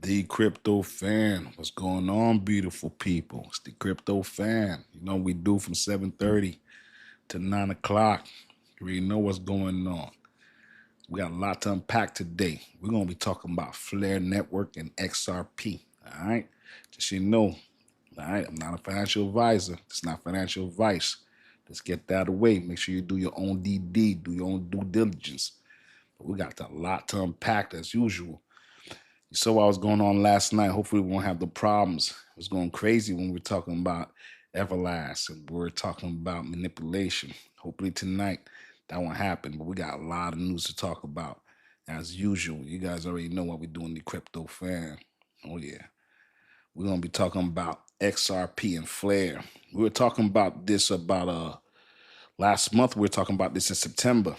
Dcryptofan. What's going on, beautiful people? It's the Crypto Fan. You know we do from 7:30 to 9 o'clock. You already know what's going on. We got a lot to unpack today. We're going to be talking about Flare Network and XRP. All right? Just so you know, all right, I'm not a financial advisor. It's not financial advice. Let's get that away. Make sure you do your own DD, do your own due diligence. But we got a lot to unpack as usual. You saw what was going on last night. Hopefully we won't have the problems. It was going crazy when we were talking about Everlast and we were talking about manipulation. Hopefully tonight that won't happen, but we got a lot of news to talk about as usual. You guys already know what we do in the Crypto Fan. Oh yeah. We're going to be talking about XRP and Flare. We were talking about this about last month. We were talking about this in September.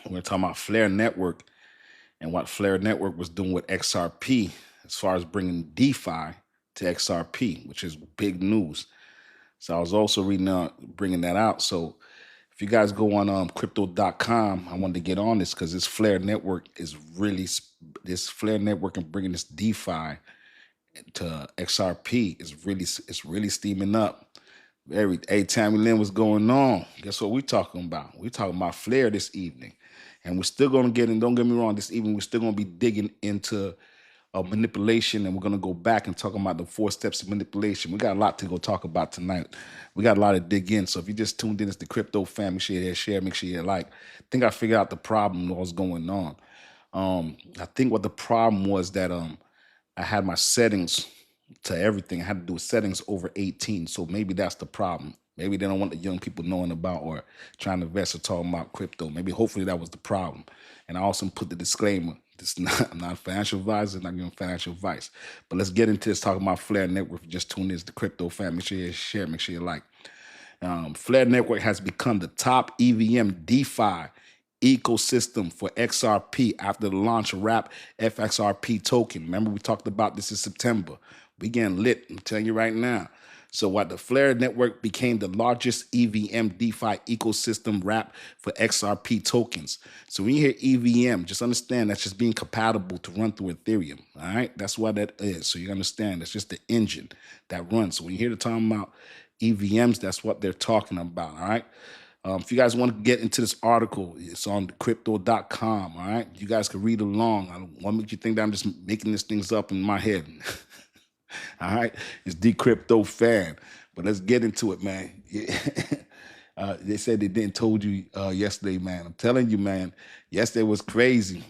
We were talking about Flare Network and what Flare Network was doing with XRP as far as bringing DeFi to XRP, which is big news. So I was also bringing that out. So if you guys go on crypto.com, I wanted to get on this because this Flare Network is really, this Flare Network and bringing this DeFi to XRP is really steaming up. Hey, Tammy Lynn, what's going on? Guess what we're talking about? We're talking about Flare this evening. And we're still going to get in, don't get me wrong, this evening we're still going to be digging into manipulation, and we're going to go back and talk about the 4 steps of manipulation. We got a lot to go talk about tonight. We got a lot to dig in. So if you just tuned in, it's the Crypto Fan. Make sure you share, make sure you like. I think I figured out the problem, what was going on. I think what the problem was that I had my settings to everything. I had to do settings over 18. So maybe that's the problem. Maybe they don't want the young people knowing about or trying to invest or talking about crypto. Maybe hopefully that was the problem. And I also put the disclaimer. I'm not a financial advisor, not giving financial advice. But let's get into this talking about Flare Network. If you just tune in, it's the Crypto Fan. Make sure you share, make sure you like. Flare Network has become the top EVM DeFi ecosystem for XRP after the launch of Wrap FXRP token. Remember, we talked about this in September. We getting lit, I'm telling you right now. So what the Flare Network became the largest EVM DeFi ecosystem wrap for XRP tokens. So when you hear EVM, just understand that's just being compatible to run through Ethereum. All right, that's what that is. So you understand that's just the engine that runs. So when you hear the talking about EVMs, that's what they're talking about. All right. If you guys want to get into this article, it's on crypto.com. All right, you guys can read along. I don't want to make you think that I'm just making these things up in my head. All right, it's Dcryptofan, but let's get into it, man. They said they didn't told you yesterday, man. I'm telling you, man. Yesterday was crazy.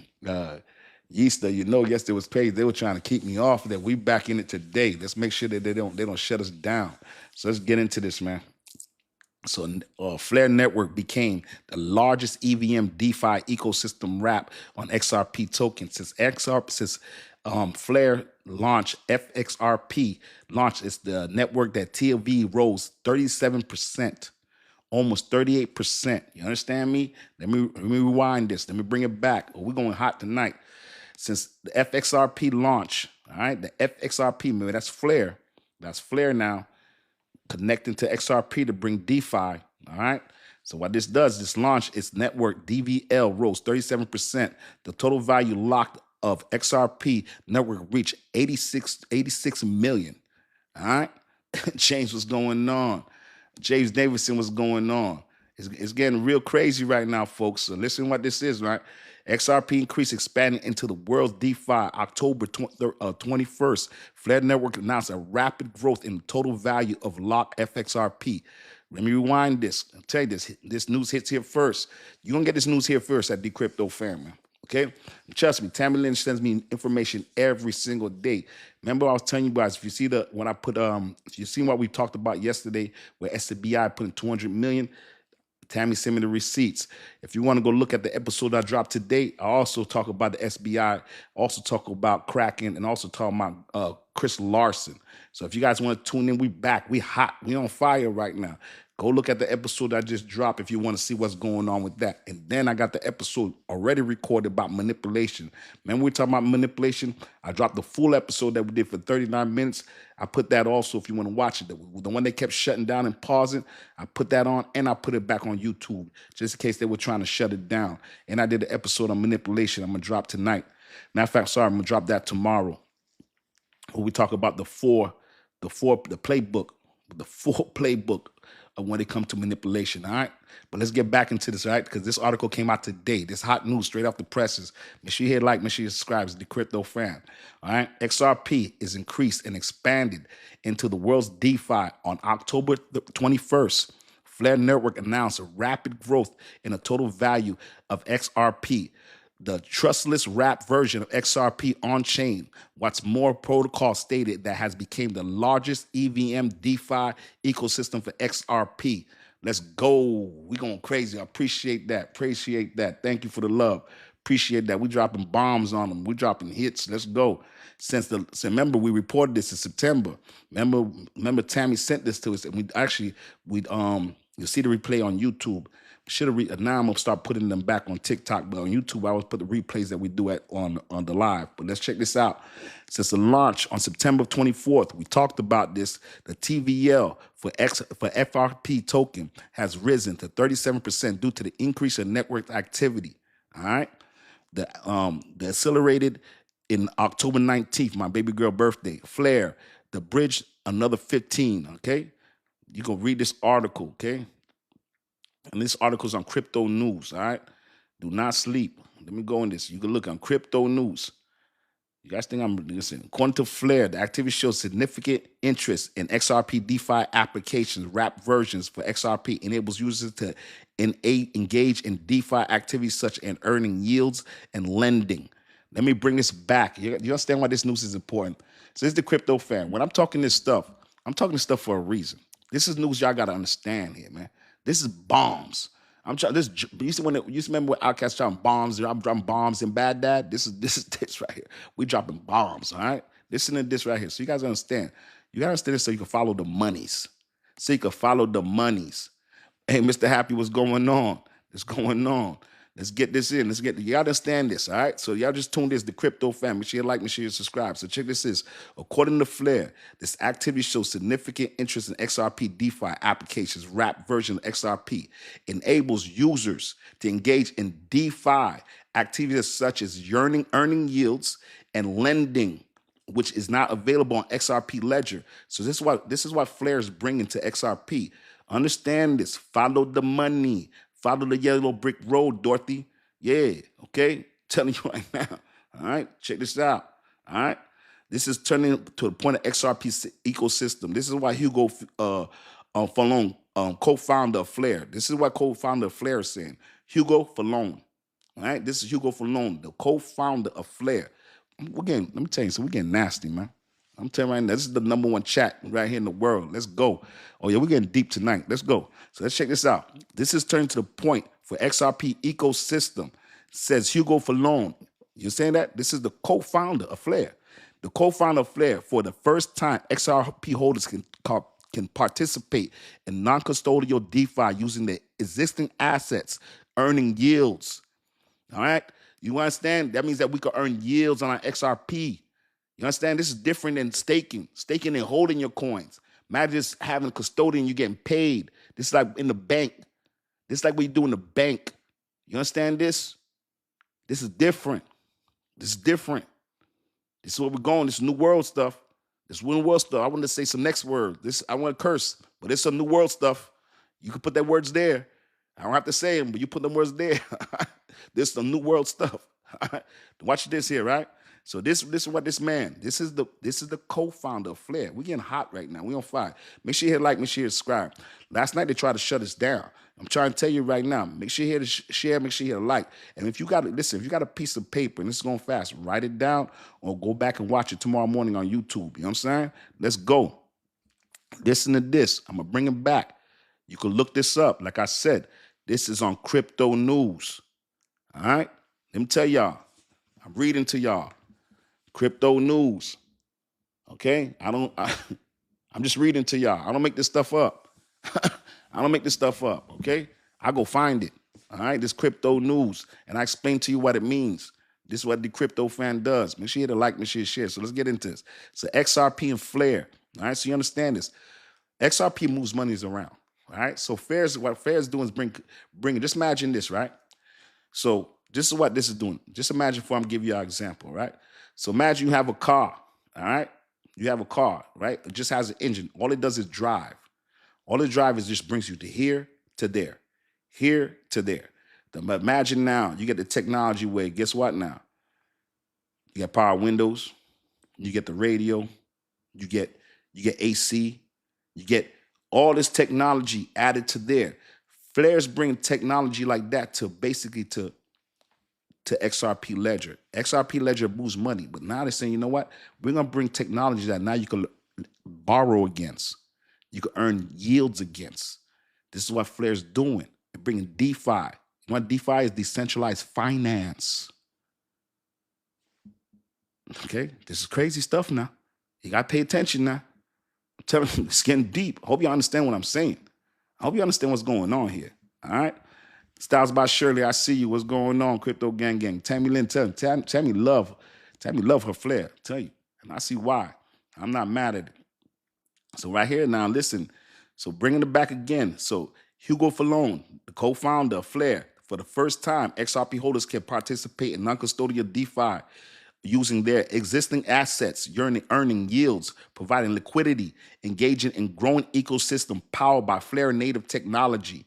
Easter, yesterday was crazy. They were trying to keep me off of that. We back in it today. Let's make sure that they don't shut us down. So let's get into this, man. So Flare Network became the largest EVM DeFi ecosystem wrap on XRP tokens since Flare launched. FXRP launched. It's the network that TLV rose 37%, almost 38%. You understand me? Let me rewind this. Let me bring it back. We're going hot tonight. Since the FXRP launch, all right, the FXRP, remember that's Flare. That's Flare now, connecting to XRP to bring DeFi, all right? So what this does, this launch, its network DVL rose 37%. The total value locked of XRP network reached 86 million, all right? James, what's going on? James Davidson, what's going on? It's getting real crazy right now, folks. So listen what this is, right? XRP increase expanding into the world's DeFi October 21st. Flare Network announced a rapid growth in the total value of locked FXRP. Let me rewind this. I'll tell you this news hits here first. You're going to get this news here first at Dcryptofan, man. Okay? Trust me, Tammy Lynn sends me information every single day. Remember I was telling you guys, if you see if you seen what we talked about yesterday where SBI put in 200 million, Tammy sent me the receipts. If you want to go look at the episode I dropped today, I also talk about the SBI, also talk about Kraken, and also talk about Chris Larson. So if you guys want to tune in, we back. We hot. We on fire right now. Go look at the episode I just dropped if you want to see what's going on with that. And then I got the episode already recorded about manipulation. Remember we talking about manipulation? I dropped the full episode that we did for 39 minutes. I put that also if you want to watch it. The one they kept shutting down and pausing, I put that on and I put it back on YouTube just in case they were trying to shut it down. And I did an episode on manipulation I'm going to drop tonight. Matter of fact, sorry, I'm going to drop that tomorrow. where we talk about the playbook, the full playbook of when it comes to manipulation. All right, but let's get back into this, all right? Because this article came out today. This hot news straight off the presses. Make sure you hit like, make sure you subscribe. It's Dcryptofan. All right, XRP is increased and expanded into the world's DeFi on October 21st. Flare Network announced a rapid growth in the total value of XRP, the trustless wrap version of XRP on-chain. What's more, protocol stated that has become the largest EVM DeFi ecosystem for XRP. Let's go. We going crazy. I appreciate that. Appreciate that. Thank you for the love. Appreciate that. We dropping bombs on them. We dropping hits. Let's go. So remember, we reported this in September. Remember Tammy sent this to us, and you'll see the replay on YouTube. Now I'm gonna start putting them back on TikTok, but on YouTube I always put the replays that we do on the live. But let's check this out. Since the launch on September 24th, we talked about this. The TVL for FRP token has risen to 37% due to the increase in network activity. All right, the accelerated in October 19th, my baby girl birthday. Flare, the bridge, another 15. Okay, you can read this article. Okay. And this article's on Crypto News, all right? Do not sleep. Let me go in this. You can look on Crypto News. You guys think I'm listening? According to Flare, the activity shows significant interest in XRP DeFi applications. Wrap versions for XRP enables users to engage in DeFi activities such as earning yields and lending. Let me bring this back. You understand why this news is important? So this is Dcryptofan. When I'm talking this stuff, I'm talking this stuff for a reason. This is news y'all got to understand here, man. This is bombs. I'm trying. This you used to remember when Outkast dropping bombs. I'm dropping bombs in Baghdad. This is this right here. We dropping bombs. All right. Listen to this right here. So you guys understand. You gotta understand this so you can follow the monies. So you can follow the monies. Hey, Mr. Happy, what's going on? What's going on? Let's get this in. You understand this, all right? So y'all just tuned this, Dcryptofan. Make sure you like, make sure you subscribe. So check this is. According to Flare, this activity shows significant interest in XRP DeFi applications. Wrap version of XRP enables users to engage in DeFi activities such as earning yields and lending, which is not available on XRP Ledger. So this is what Flare is bringing to XRP. Understand this. Follow the money. Follow the yellow brick road, Dorothy. Yeah, okay? Telling you right now. All right? Check this out. All right? This is turning to the point of XRP ecosystem. This is why Hugo Fallon, co-founder of Flare. This is what co-founder of Flare is saying. Hugo Fallon. All right? This is Hugo Fallon, the co-founder of Flare. Let me tell you, so we're getting nasty, man. I'm telling you right now, this is the #1 chat right here in the world. Let's go. Oh, yeah, we're getting deep tonight. Let's go. So let's check this out. This is turning to the point for XRP ecosystem, says Hugo Fallon. You saying that? This is the co-founder of Flare. The co-founder of Flare. For the first time, XRP holders can participate in non-custodial DeFi using the existing assets, earning yields. All right? You understand? That means that we can earn yields on our XRP. You understand? This is different than staking. Staking and holding your coins. Imagine just having a custodian, you getting paid. This is like in the bank. This is like what you do in the bank. You understand this? This is different. This is different. This is where we're going. This is new world stuff. This is new world stuff. I want to say some next word. I want to curse, but there's some new world stuff. You can put that words there. I don't have to say them, but you put them words there. There's some new world stuff. Watch this here, right? So this is what this is the co-founder of Flare. We're getting hot right now. We on fire. Make sure you hit like, make sure you subscribe. Last night they tried to shut us down. I'm trying to tell you right now. Make sure you hit share, make sure you hit a like. And if you got a piece of paper and this is going fast, write it down or go back and watch it tomorrow morning on YouTube. You know what I'm saying? Let's go. Listen to this. I'm gonna bring it back. You can look this up. Like I said, this is on Crypto News. All right? Let me tell y'all. I'm reading to y'all. Crypto News. Okay? I'm just reading to y'all. I don't make this stuff up. I don't make this stuff up, okay? I go find it. All right? This Crypto News. And I explain to you what it means. This is what Dcryptofan does. Make sure you hit a like, make sure you share. So let's get into this. So XRP and Flare. All right? So you understand this. XRP moves monies around. All right? So what Flare is doing is bring. Just imagine this, right? So this is what this is doing. Just imagine before I'm giving you an example, right? So imagine you have a car, all right? You have a car, right? It just has an engine. All it does is drive. All it drive is just brings you to here to there, here to there. But imagine now you get the technology where guess what now? You got power windows, you get the radio, you get AC, you get all this technology added to there. Flare's bringing technology like that to basically to XRP Ledger. XRP Ledger moves money, but now they're saying, you know what? We're gonna bring technology that now you can borrow against, you can earn yields against. This is what Flare's doing. They're bringing DeFi. You know what DeFi is? Decentralized finance. Okay, this is crazy stuff now. You gotta pay attention now. I'm telling you, it's getting deep. I hope you understand what I'm saying. I hope you understand what's going on here. All right. Styles by Shirley, I see you. What's going on? Crypto Gang Gang. Tammy Lynn, Tammy love her Flare. I tell you. And I see why. I'm not mad at it. So right here now, listen. So bringing it back again. So Hugo Falone, the co-founder of Flare, for the first time, XRP holders can participate in non-custodial DeFi using their existing assets, earning yields, providing liquidity, engaging in growing ecosystem powered by Flare native technology.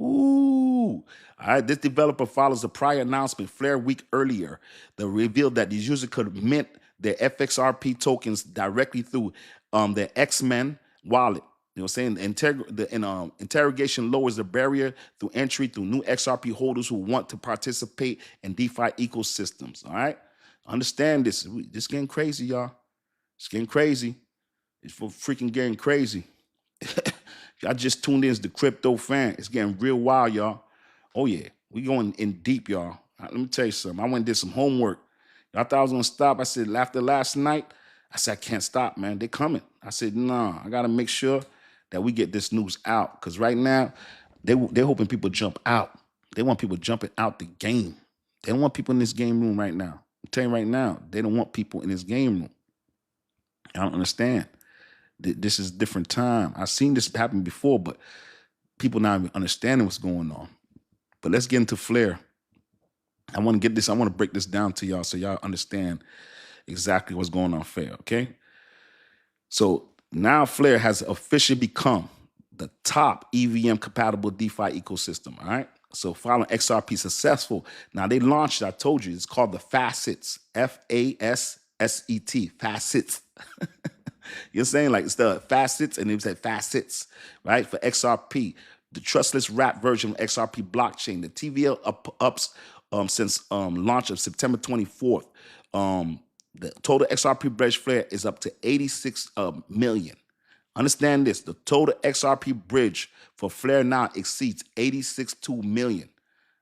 Ooh. All right, this developer follows a prior announcement Flare week earlier that revealed that these users could mint their FXRP tokens directly through their X-Men wallet. You know what I'm saying? The interrogation lowers the barrier through entry through new XRP holders who want to participate in DeFi ecosystems. All right? Understand this. This is getting crazy, y'all. It's getting crazy. It's for freaking getting crazy. Y'all just tuned in to the Crypto Fan. It's getting real wild, y'all. Oh, yeah. We going in deep, y'all. Let me tell you something. I went and did some homework. Y'all thought I was going to stop. I said, after last night, I said, I can't stop, man. They're coming. I said, nah, I got to make sure that we get this news out. Because right now, they're hoping people jump out. They want people jumping out the game. They don't want people in this game room right now. I'm telling you right now, they don't want people in this game room. I don't understand. This is a different time. I've seen this happen before, but people not even understanding what's going on. But let's get into Flare. I want to break this down to y'all so y'all understand exactly what's going on Flare, okay? So now Flare has officially become the top EVM-compatible DeFi ecosystem, all right? So following XRP successful, now they launched, I told you, it's called the Facets, F-A-S-S-E-T, Facets. You're saying like it's the Facets, and it said Facets, right? For XRP, the trustless wrap version of XRP blockchain, the TVL ups since launch of September 24th. The total XRP bridge Flare is up to 86 million. Understand this, the total XRP bridge for Flare now exceeds 86.2 million.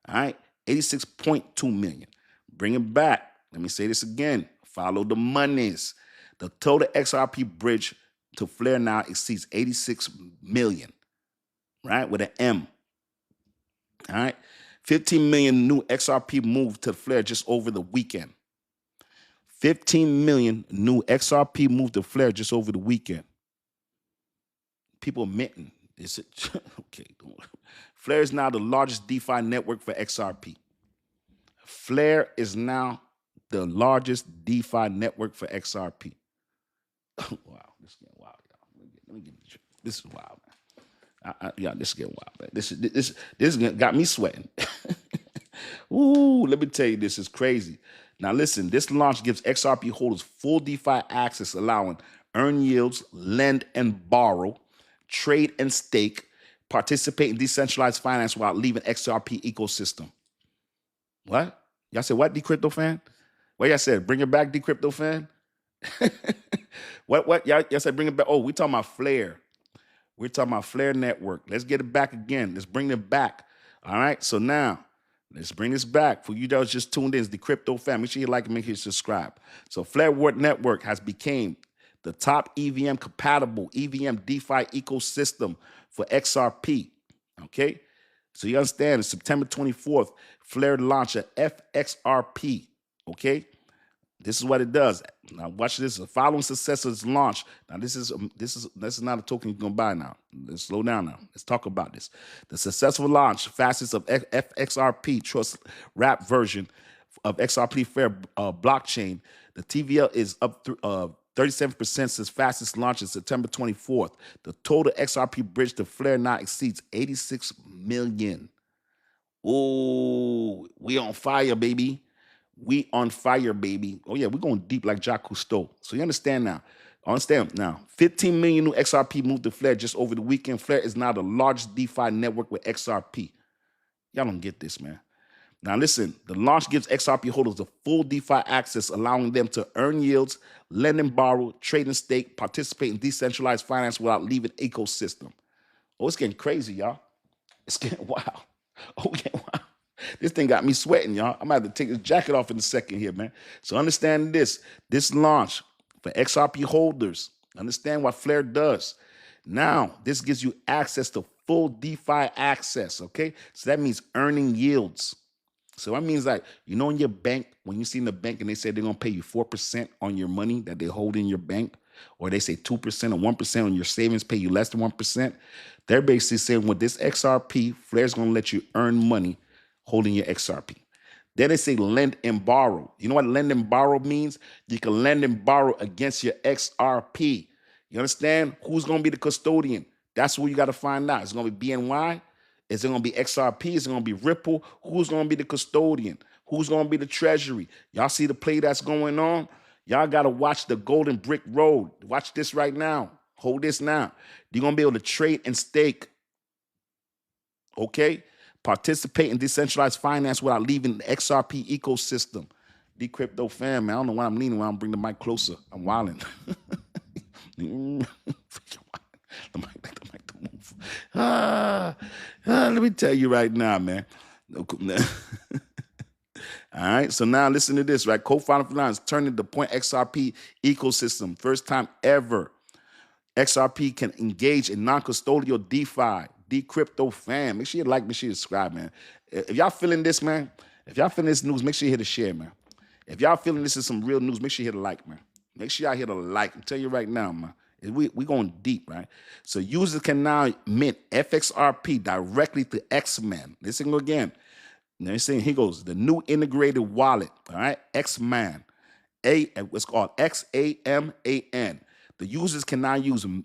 All right, 86.2 million. Bring it back. Let me say this again. Follow the monies. The total XRP bridge to Flare now exceeds 86 million, right? With an M. All right. 15 million new XRP moved to Flare just over the weekend. 15 million new XRP moved to Flare just over the weekend. People minting. Is it okay? Flare is now the largest DeFi network for XRP. Flare is now the largest DeFi network for XRP. Wow, this is getting wild, y'all. Let me get this is wild, man. Yeah, this is getting wild, man. This got me sweating. Ooh, let me tell you, this is crazy. Now listen, this launch gives XRP holders full DeFi access, allowing earn yields, lend and borrow, trade and stake, participate in decentralized finance without leaving XRP ecosystem. What? Y'all said what, Dcryptofan? What y'all said? Bring it back, Dcryptofan? What? Y'all said bring it back. Oh, we talking about Flare. We're talking about Flare Network. Let's get it back again. Let's bring it back. All right. So now, let's bring this back. For you that was just tuned in, it's the Crypto Fan. Make sure you like and make sure you subscribe. So Flare Network has become the top EVM-compatible EVM DeFi ecosystem for XRP. Okay. So you understand, September 24th, Flare launched a FXRP. Okay. This is what it does. Now watch this. The following successors launch. Now this is not a token you can buy now. Let's slow down now. Let's talk about this. The successful launch facets of FXRP Trust Wrap version of XRP Fair blockchain. The TVL is up 37% since fastest launch in September 24th. The total XRP bridge to Flare now exceeds 86 million. Oh, we on fire, baby. We on fire, baby. Oh, yeah, we're going deep like Jacques Cousteau. So you understand now. 15 million new XRP moved to Flare just over the weekend. Flare is now the largest DeFi network with XRP. Y'all don't get this, man. Now listen, the launch gives XRP holders the full DeFi access, allowing them to earn yields, lend and borrow, trade and stake, participate in decentralized finance without leaving ecosystem. Oh, it's getting crazy, y'all. It's getting wild. Oh, yeah, wow. This thing got me sweating, y'all. I'm going to have to take this jacket off in a second here, man. So understand this launch for XRP holders, understand what Flare does. Now, this gives you access to full DeFi access, okay? So that means earning yields. So that means like, in your bank, when you see in the bank and they say they're going to pay you 4% on your money that they hold in your bank, or they say 2% or 1% on your savings, pay you less than 1%, they're basically saying with this XRP, Flare's going to let you earn money holding your XRP. Then they say lend and borrow. You know what lend and borrow means? You can lend and borrow against your XRP. You understand? Who's going to be the custodian? That's what you got to find out. Is it going to be BNY? Is it going to be XRP? Is it going to be Ripple? Who's going to be the custodian? Who's going to be the treasury? Y'all see the play that's going on? Y'all got to watch the Golden Brick Road. Watch this right now. Hold this now. You're going to be able to trade and stake. Okay? Participate in decentralized finance without leaving the XRP ecosystem. Dcryptofan, man. I don't know why I'm leaning when I'm bringing the mic closer. I'm wilding. The mic don't move. Let me tell you right now, man. All right, so now listen to this, right? Co-founder Fanfan is turning the Point XRP ecosystem. First time ever, XRP can engage in non-custodial DeFi. Dcryptofan. Make sure you like, make sure you subscribe, man. If y'all feeling this, man, if y'all feeling this news, make sure you hit the share, man. If y'all feeling this is some real news, make sure you hit a like, man. Make sure y'all hit a like. I'm telling you right now, man. We going deep, right? So users can now mint FXRP directly to X-Man. Listen again. Now he's saying, he goes, the new integrated wallet, all right? X-Man. What's called XAMAN. The users can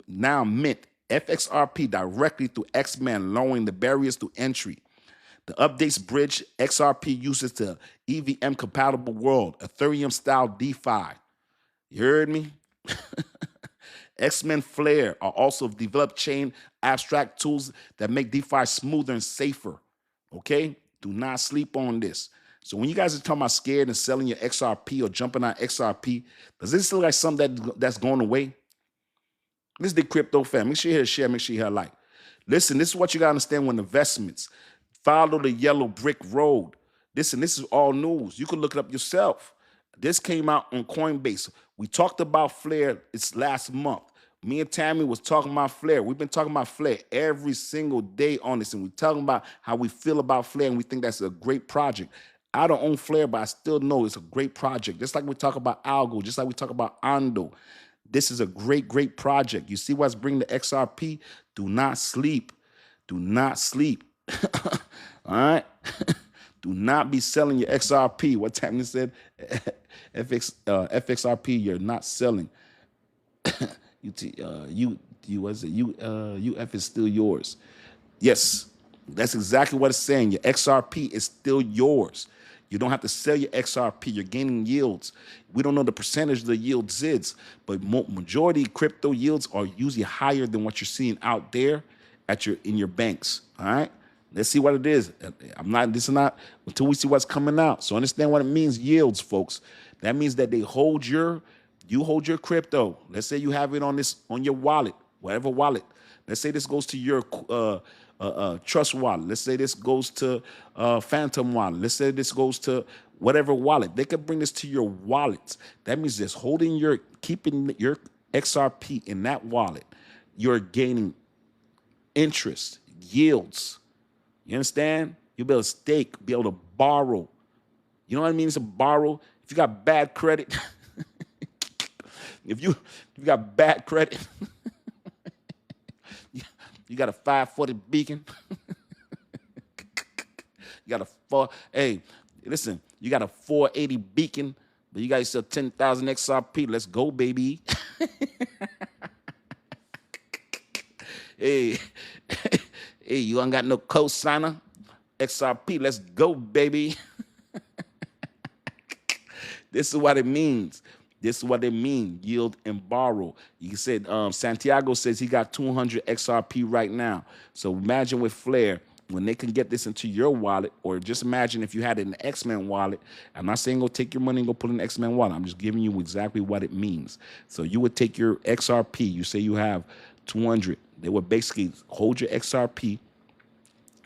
now mint FXRP directly through X-Man, lowering the barriers to entry. The updates bridge XRP users to EVM-compatible world, Ethereum-style DeFi. You heard me? X-Men Flare are also developed chain abstract tools that make DeFi smoother and safer. Okay? Do not sleep on this. So when you guys are talking about scared and selling your XRP or jumping on XRP, does this look like something that's going away? This is the crypto fam. Make sure you hit share, make sure you hit like. Listen, this is what you got to understand when investments. Follow the yellow brick road. Listen, this is all news. You can look it up yourself. This came out on Coinbase. We talked about Flare it's last month. Me and Tammy was talking about Flare. We've been talking about Flare every single day on this, and we're talking about how we feel about Flare, and we think that's a great project. I don't own Flare, but I still know it's a great project. Just like we talk about Algo, just like we talk about Ando. This is a great, great project. You see what's bringing the XRP? Do not sleep. Do not sleep. All right? Do not be selling your XRP. What Tammy said? FXRP, you're not selling. UF is still yours. Yes, that's exactly what it's saying. Your XRP is still yours. You don't have to sell your XRP. You're gaining yields. We don't know the percentage of the yields is, but majority crypto yields are usually higher than what you're seeing out there in your banks. All right. Let's see what it is. This is not until we see what's coming out. So understand what it means, yields, folks. That means that you hold your crypto. Let's say you have it on your wallet, whatever wallet. Let's say this goes to your Trust wallet. Let's say this goes to Phantom wallet. Let's say this goes to whatever wallet. They could bring this to your wallets. That means just keeping your XRP in that wallet. You're gaining interest, yields. You understand? You'll be able to stake, be able to borrow. You know what I mean? It's a borrow. If you got bad credit, if you got bad credit, you got a 540 beacon. You got a 4. Hey, listen, You got a 480 beacon, but you got yourself 10,000 XRP. Let's go, baby. Hey, hey, you ain't got no cosigner. XRP, let's go, baby. This is what it means. This is what it means, yield and borrow. You said Santiago says he got 200 XRP right now. So imagine with Flare, when they can get this into your wallet, or just imagine if you had it in the X-Men wallet. I'm not saying go take your money and go put it in the X-Men wallet. I'm just giving you exactly what it means. So you would take your XRP. You say you have 200. They would basically hold your XRP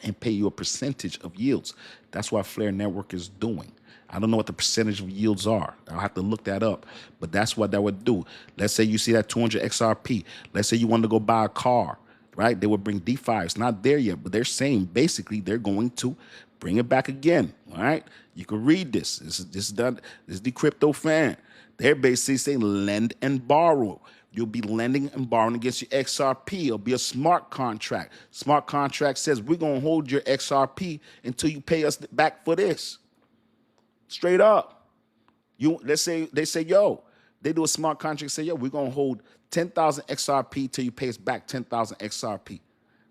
and pay you a percentage of yields. That's what Flare Network is doing. I don't know what the percentage of yields are. I'll have to look that up, but that's what that would do. Let's say you see that 200 XRP. Let's say you want to go buy a car, right? They would bring DeFi. It's not there yet, but they're saying basically they're going to bring it back again, all right? You can read this. This is Dcryptofan. They're basically saying lend and borrow. You'll be lending and borrowing against your XRP. It'll be a smart contract. Smart contract says we're going to hold your XRP until you pay us back for this. Straight up. Let's say they say, yo, they do a smart contract, say, yo, we're going to hold 10,000 XRP till you pay us back 10,000 XRP.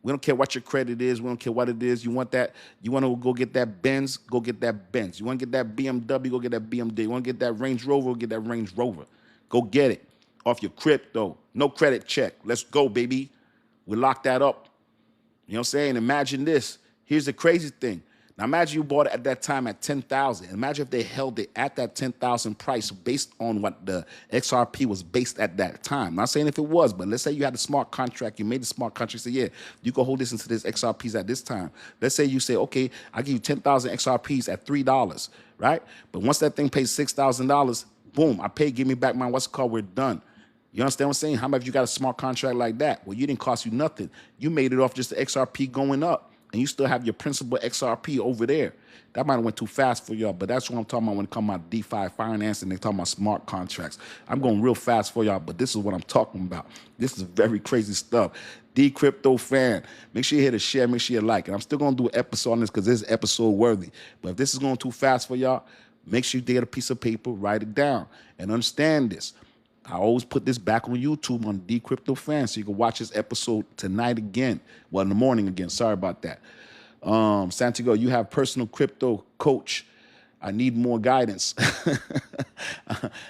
We don't care what your credit is. We don't care what it is. You want that? You want to go get that Benz? Go get that Benz. You want to get that BMW? Go get that BMW. You want to get that Range Rover? Go get that Range Rover. Go get it off your crypto. No credit check. Let's go, baby. We lock that up. You know what I'm saying? Imagine this. Here's the crazy thing. Now imagine you bought it at that time at 10,000. Imagine if they held it at that 10,000 price based on what the XRP was based at that time. I'm not saying if it was, but let's say you had a smart contract. You made the smart contract. Say, yeah, you can hold this into this XRPs at this time. Let's say you say, okay, I'll give you 10,000 XRPs at $3, right? But once that thing pays $6,000, boom, I pay, give me back my what's it called, we're done. You understand what I'm saying? How much you got a smart contract like that? Well, you didn't cost you nothing. You made it off just the XRP going up. And you still have your principal XRP over there. That might have went too fast for y'all, but that's what I'm talking about when it comes about DeFi finance and they talking about smart contracts. I'm going real fast for y'all, but this is what I'm talking about. This is very crazy stuff. Dcryptofan. Make sure you hit a share, make sure you like it. I'm still going to do an episode on this because this is episode worthy. But if this is going too fast for y'all, make sure you get a piece of paper, write it down, and understand this. I always put this back on YouTube on Dcryptofan, so you can watch this episode tonight again. Well, in the morning again. Sorry about that. Santiago, you have personal crypto coach. I need more guidance.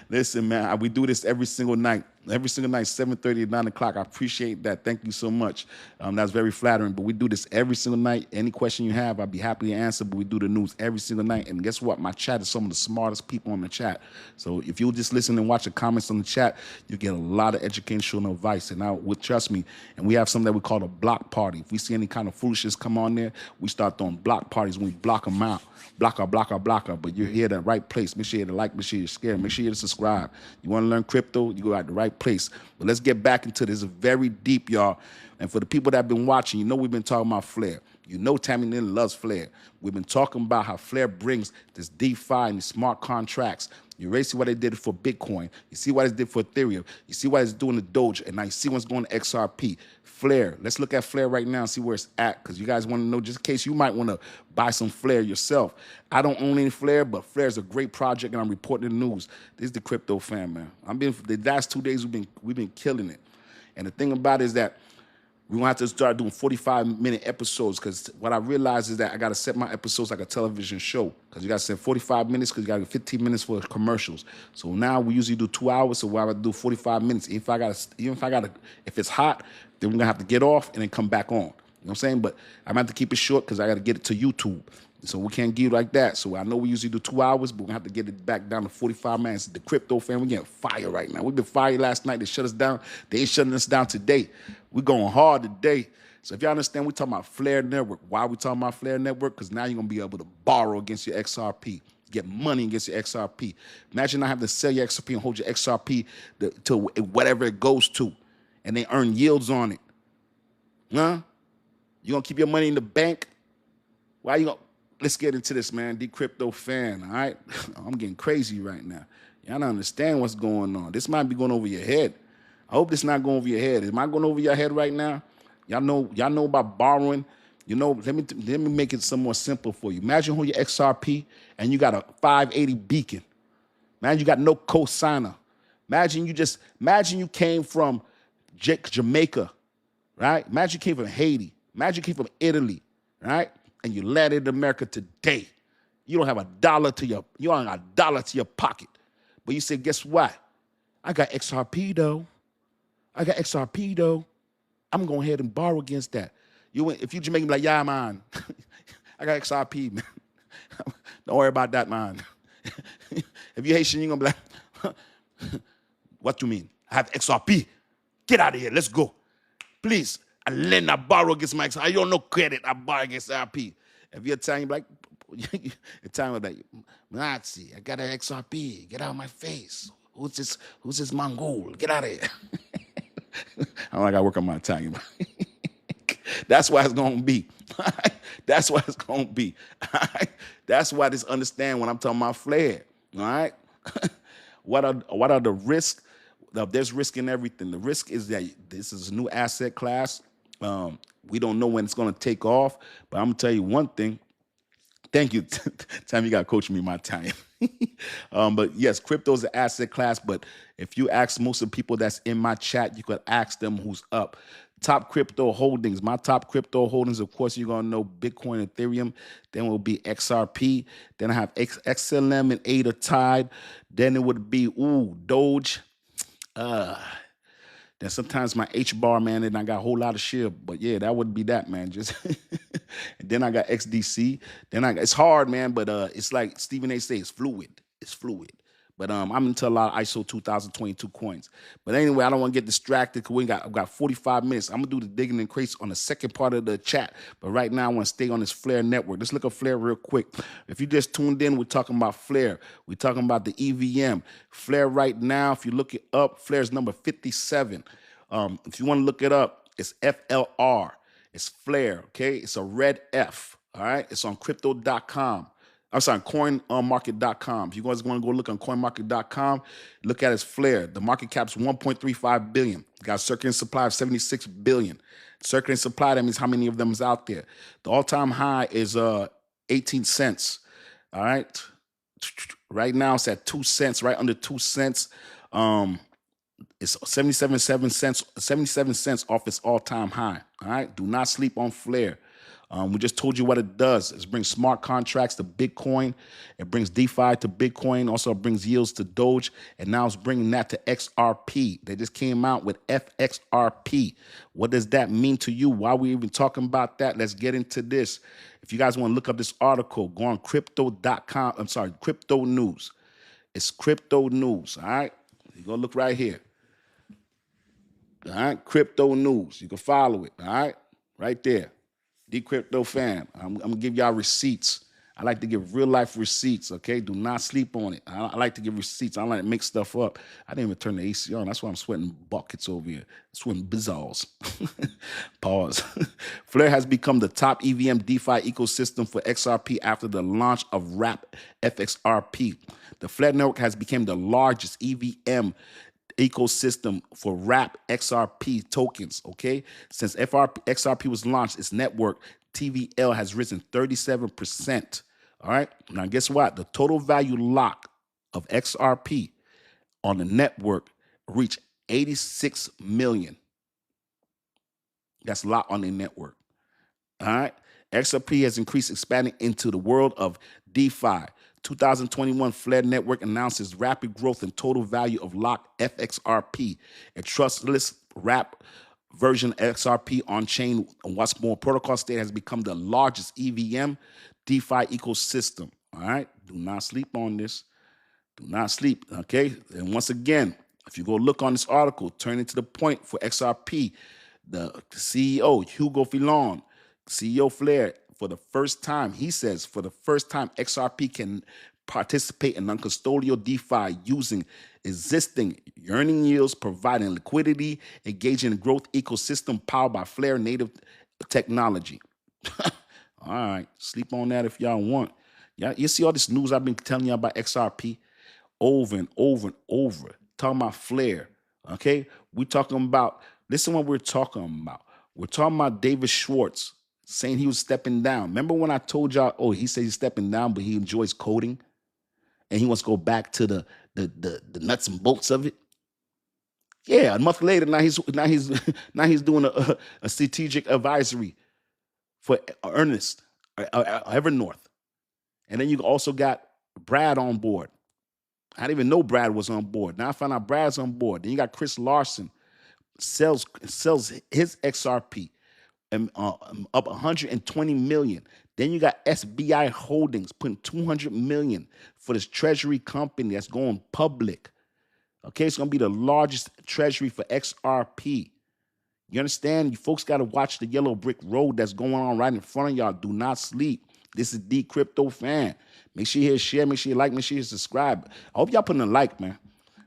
Listen, man, we do this every single night. Every single night, 7:30 to 9 o'clock. I appreciate that. Thank you so much. That's very flattering. But we do this every single night. Any question you have, I'll be happy to answer. But we do the news every single night. And guess what? My chat is some of the smartest people on the chat. So if you just listen and watch the comments on the chat, you get a lot of educational advice. And now, trust me, and we have something that we call a block party. If we see any kind of foolishness come on there, we start throwing block parties when we block them out. Blocker. But you're here at the right place. Make sure you hit the like, make sure you share, make sure you subscribe. You want to learn crypto, you go at the right place. But let's get back into this. It's very deep, y'all. And for the people that have been watching, you know we've been talking about Flare. You know Tammy Lynn loves Flare. We've been talking about how Flare brings this DeFi and these smart contracts. You already see what they did for Bitcoin. You see what it did for Ethereum. You see what it's doing to Doge. And now you see what's going to XRP. Flare. Let's look at Flare right now and see where it's at, because you guys want to know, just in case you might want to buy some Flare yourself. I don't own any Flare, but Flare is a great project, and I'm reporting the news. This is Dcryptofan, man. The last 2 days we've been killing it. And the thing about it is that we're going to have to start doing 45-minute episodes, because what I realized is that I got to set my episodes like a television show, because you got to set 45 minutes because you got to get 15 minutes for commercials. So now we usually do 2 hours, so I would do 45 minutes. If it's hot, then we're going to have to get off and then come back on. You know what I'm saying? But I'm going to have to keep it short because I got to get it to YouTube. So we can't give like that. So I know we usually do 2 hours, but we're going to have to get it back down to 45 minutes. The Dcryptofan, we're getting fire right now. We've been fired last night. They shut us down. They ain't shutting us down today. We're going hard today. So if y'all understand, we're talking about Flare Network. Why are we talking about Flare Network? Because now you're going to be able to borrow against your XRP. Get money against your XRP. Imagine not having to sell your XRP and hold your XRP to whatever it goes to, and they earn yields on it. Huh? You going to keep your money in the bank? Why you going to? Let's get into this, man. Dcryptofan, all right? I'm getting crazy right now. Y'all don't understand what's going on. This might be going over your head. I hope this not going over your head. Am I going over your head right now? Y'all know about borrowing. You know, let me make it some more simple for you. Imagine who your XRP and you got a 580 beacon. Imagine you got no cosigner. Imagine you came from Jamaica, right? Imagine you came from Haiti. Imagine you came from Italy, right? And you landed in America today. You don't have a dollar to your pocket. But you say, guess what? I got XRP though. I'm going ahead and borrow against that. If you Jamaican, be like, yeah, man, I got XRP, man. Don't worry about that, man. If you Haitian, you're going to be like, what you mean? I have XRP. Get out of here. Let's go. Please. I lend, I borrow against my XRP. I don't know credit. I borrow against XRP. If you're Italian, you're like, Italian, like, Nazi, I got an XRP. Get out of my face. Who's this Mongol? Get out of here. I don't like I work on my Italian. That's why it's going to be. That's why it's going to be. That's why just understand when I'm talking about flair. All right. What are the risks? There's risk in everything. The risk is that this is a new asset class. We don't know when it's going to take off. But I'm going to tell you one thing. Thank you. Time you got to coach me my time. But yes, crypto is an asset class. But if you ask most of the people that's in my chat, you could ask them who's up. Top crypto holdings. My top crypto holdings, of course, you're going to know Bitcoin, Ethereum. Then it will be XRP. Then I have XLM and ADA tied. Then it would be, Doge. Then sometimes my H-bar, man, and I got a whole lot of shit. But yeah, that would be that, man. Just and then I got XDC. It's hard, man, but it's like Stephen A. says, it's fluid. It's fluid. But I'm into a lot of ISO 2022 coins. But anyway, I don't want to get distracted because I've got 45 minutes. I'm going to do the digging and crates on the second part of the chat. But right now, I want to stay on this Flare network. Let's look at Flare real quick. If you just tuned in, we're talking about Flare. We're talking about the EVM. Flare right now, if you look it up, Flare's number 57. If you want to look it up, it's FLR. It's Flare, okay? It's a red F, all right? It's on crypto.com. I'm sorry, coinmarket.com. If you guys want to go look on coinmarket.com, look at its Flare. The market cap's 1.35 billion. Got a circulating supply of 76 billion. Circulating supply, that means how many of them is out there. The all-time high is 18 cents. All right. Right now it's at 2 cents, right under 2 cents. It's 77 cents off its all-time high. All right. Do not sleep on Flare. We just told you what it does. It brings smart contracts to Bitcoin. It brings DeFi to Bitcoin. Also, it brings yields to Doge. And now it's bringing that to XRP. They just came out with FXRP. What does that mean to you? Why are we even talking about that? Let's get into this. If you guys want to look up this article, go on crypto.com. I'm sorry, Crypto News. It's Crypto News, all right? You go look right here. All right, Crypto News. You can follow it, all right? Right there. Dcryptofan. I'm going to give y'all receipts. I like to give real life receipts, okay? Do not sleep on it. I like to give receipts. I don't like to make stuff up. I didn't even turn the AC on. That's why I'm sweating buckets over here. Sweating bizzles. Pause. Flare has become the top EVM DeFi ecosystem for XRP after the launch of WRAP FXRP. The Flare network has become the largest EVM ecosystem for WRAP XRP tokens, okay? Since XRP was launched, its network, TVL, has risen 37%, all right? Now, guess what? The total value lock of XRP on the network reached 86 million. That's locked on the network, all right? XRP has increased, expanding into the world of DeFi. 2021 Flare Network announces rapid growth in total value of locked FXRP, a trustless wrap version XRP on-chain. What's more, protocol state has become the largest EVM DeFi ecosystem. All right, do not sleep on this. Do not sleep, okay? And once again, if you go look on this article, turning to the point for XRP, the CEO, Hugo Filon, CEO Flare, for the first time, he says, for the first time, XRP can participate in non-custodial DeFi using existing earning yields, providing liquidity, engaging in growth ecosystem powered by Flare native technology. All right, sleep on that if y'all want. Yeah, you see all this news I've been telling you about XRP over and over and over, talking about Flare, okay? We're talking about, listen what we're talking about. We're talking about David Schwartz. saying he was stepping down. Remember when I told y'all, oh, he said he's stepping down, but he enjoys coding and he wants to go back to the nuts and bolts of it? Yeah, a month later, now he's now he's doing a strategic advisory for Ernest, Evernorth. And then you also got Brad on board. I didn't even know Brad was on board. Now I found out Brad's on board. Then you got Chris Larson, sells his XRP and up 120 million. Then you got SBI Holdings putting 200 million for this treasury company that's going public. Okay, it's gonna be the largest treasury for XRP. You understand? You folks got to watch the yellow brick road that's going on right in front of y'all. Do not sleep. This is Dcryptofan. Make sure you hit share. Make sure you like. Make sure you subscribe. I hope y'all putting a like, man.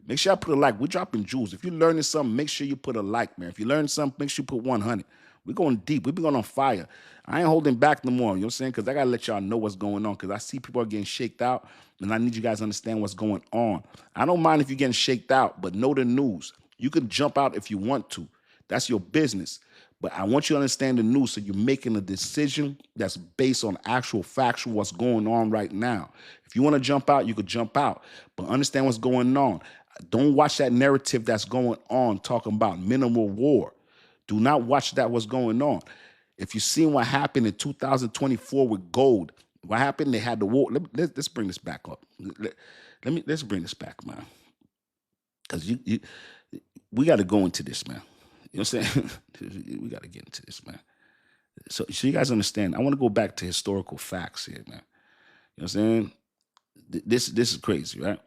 Make sure y'all put a like. We're dropping jewels. If you're learning something, make sure you put a like, man. If you're learning something, make sure you put 100. We're going deep. We've been going on fire. I ain't holding back no more. You know what I'm saying? Because I got to let y'all know what's going on. Because I see people are getting shaked out. And I need you guys to understand what's going on. I don't mind if you're getting shaked out, but know the news. You can jump out if you want to. That's your business. But I want you to understand the news so you're making a decision that's based on actual factual what's going on right now. If you want to jump out, you could jump out. But understand what's going on. Don't watch that narrative that's going on talking about minimal war. Do not watch that what's going on. If you've seen what happened in 2024 with gold, what happened? They had the war. Let's bring this back up. Let's bring this back, man. Because we got to go into this, man. You know what I'm saying? We got to get into this, man. So you guys understand, I want to go back to historical facts here, man. You know what I'm saying? This is crazy, right?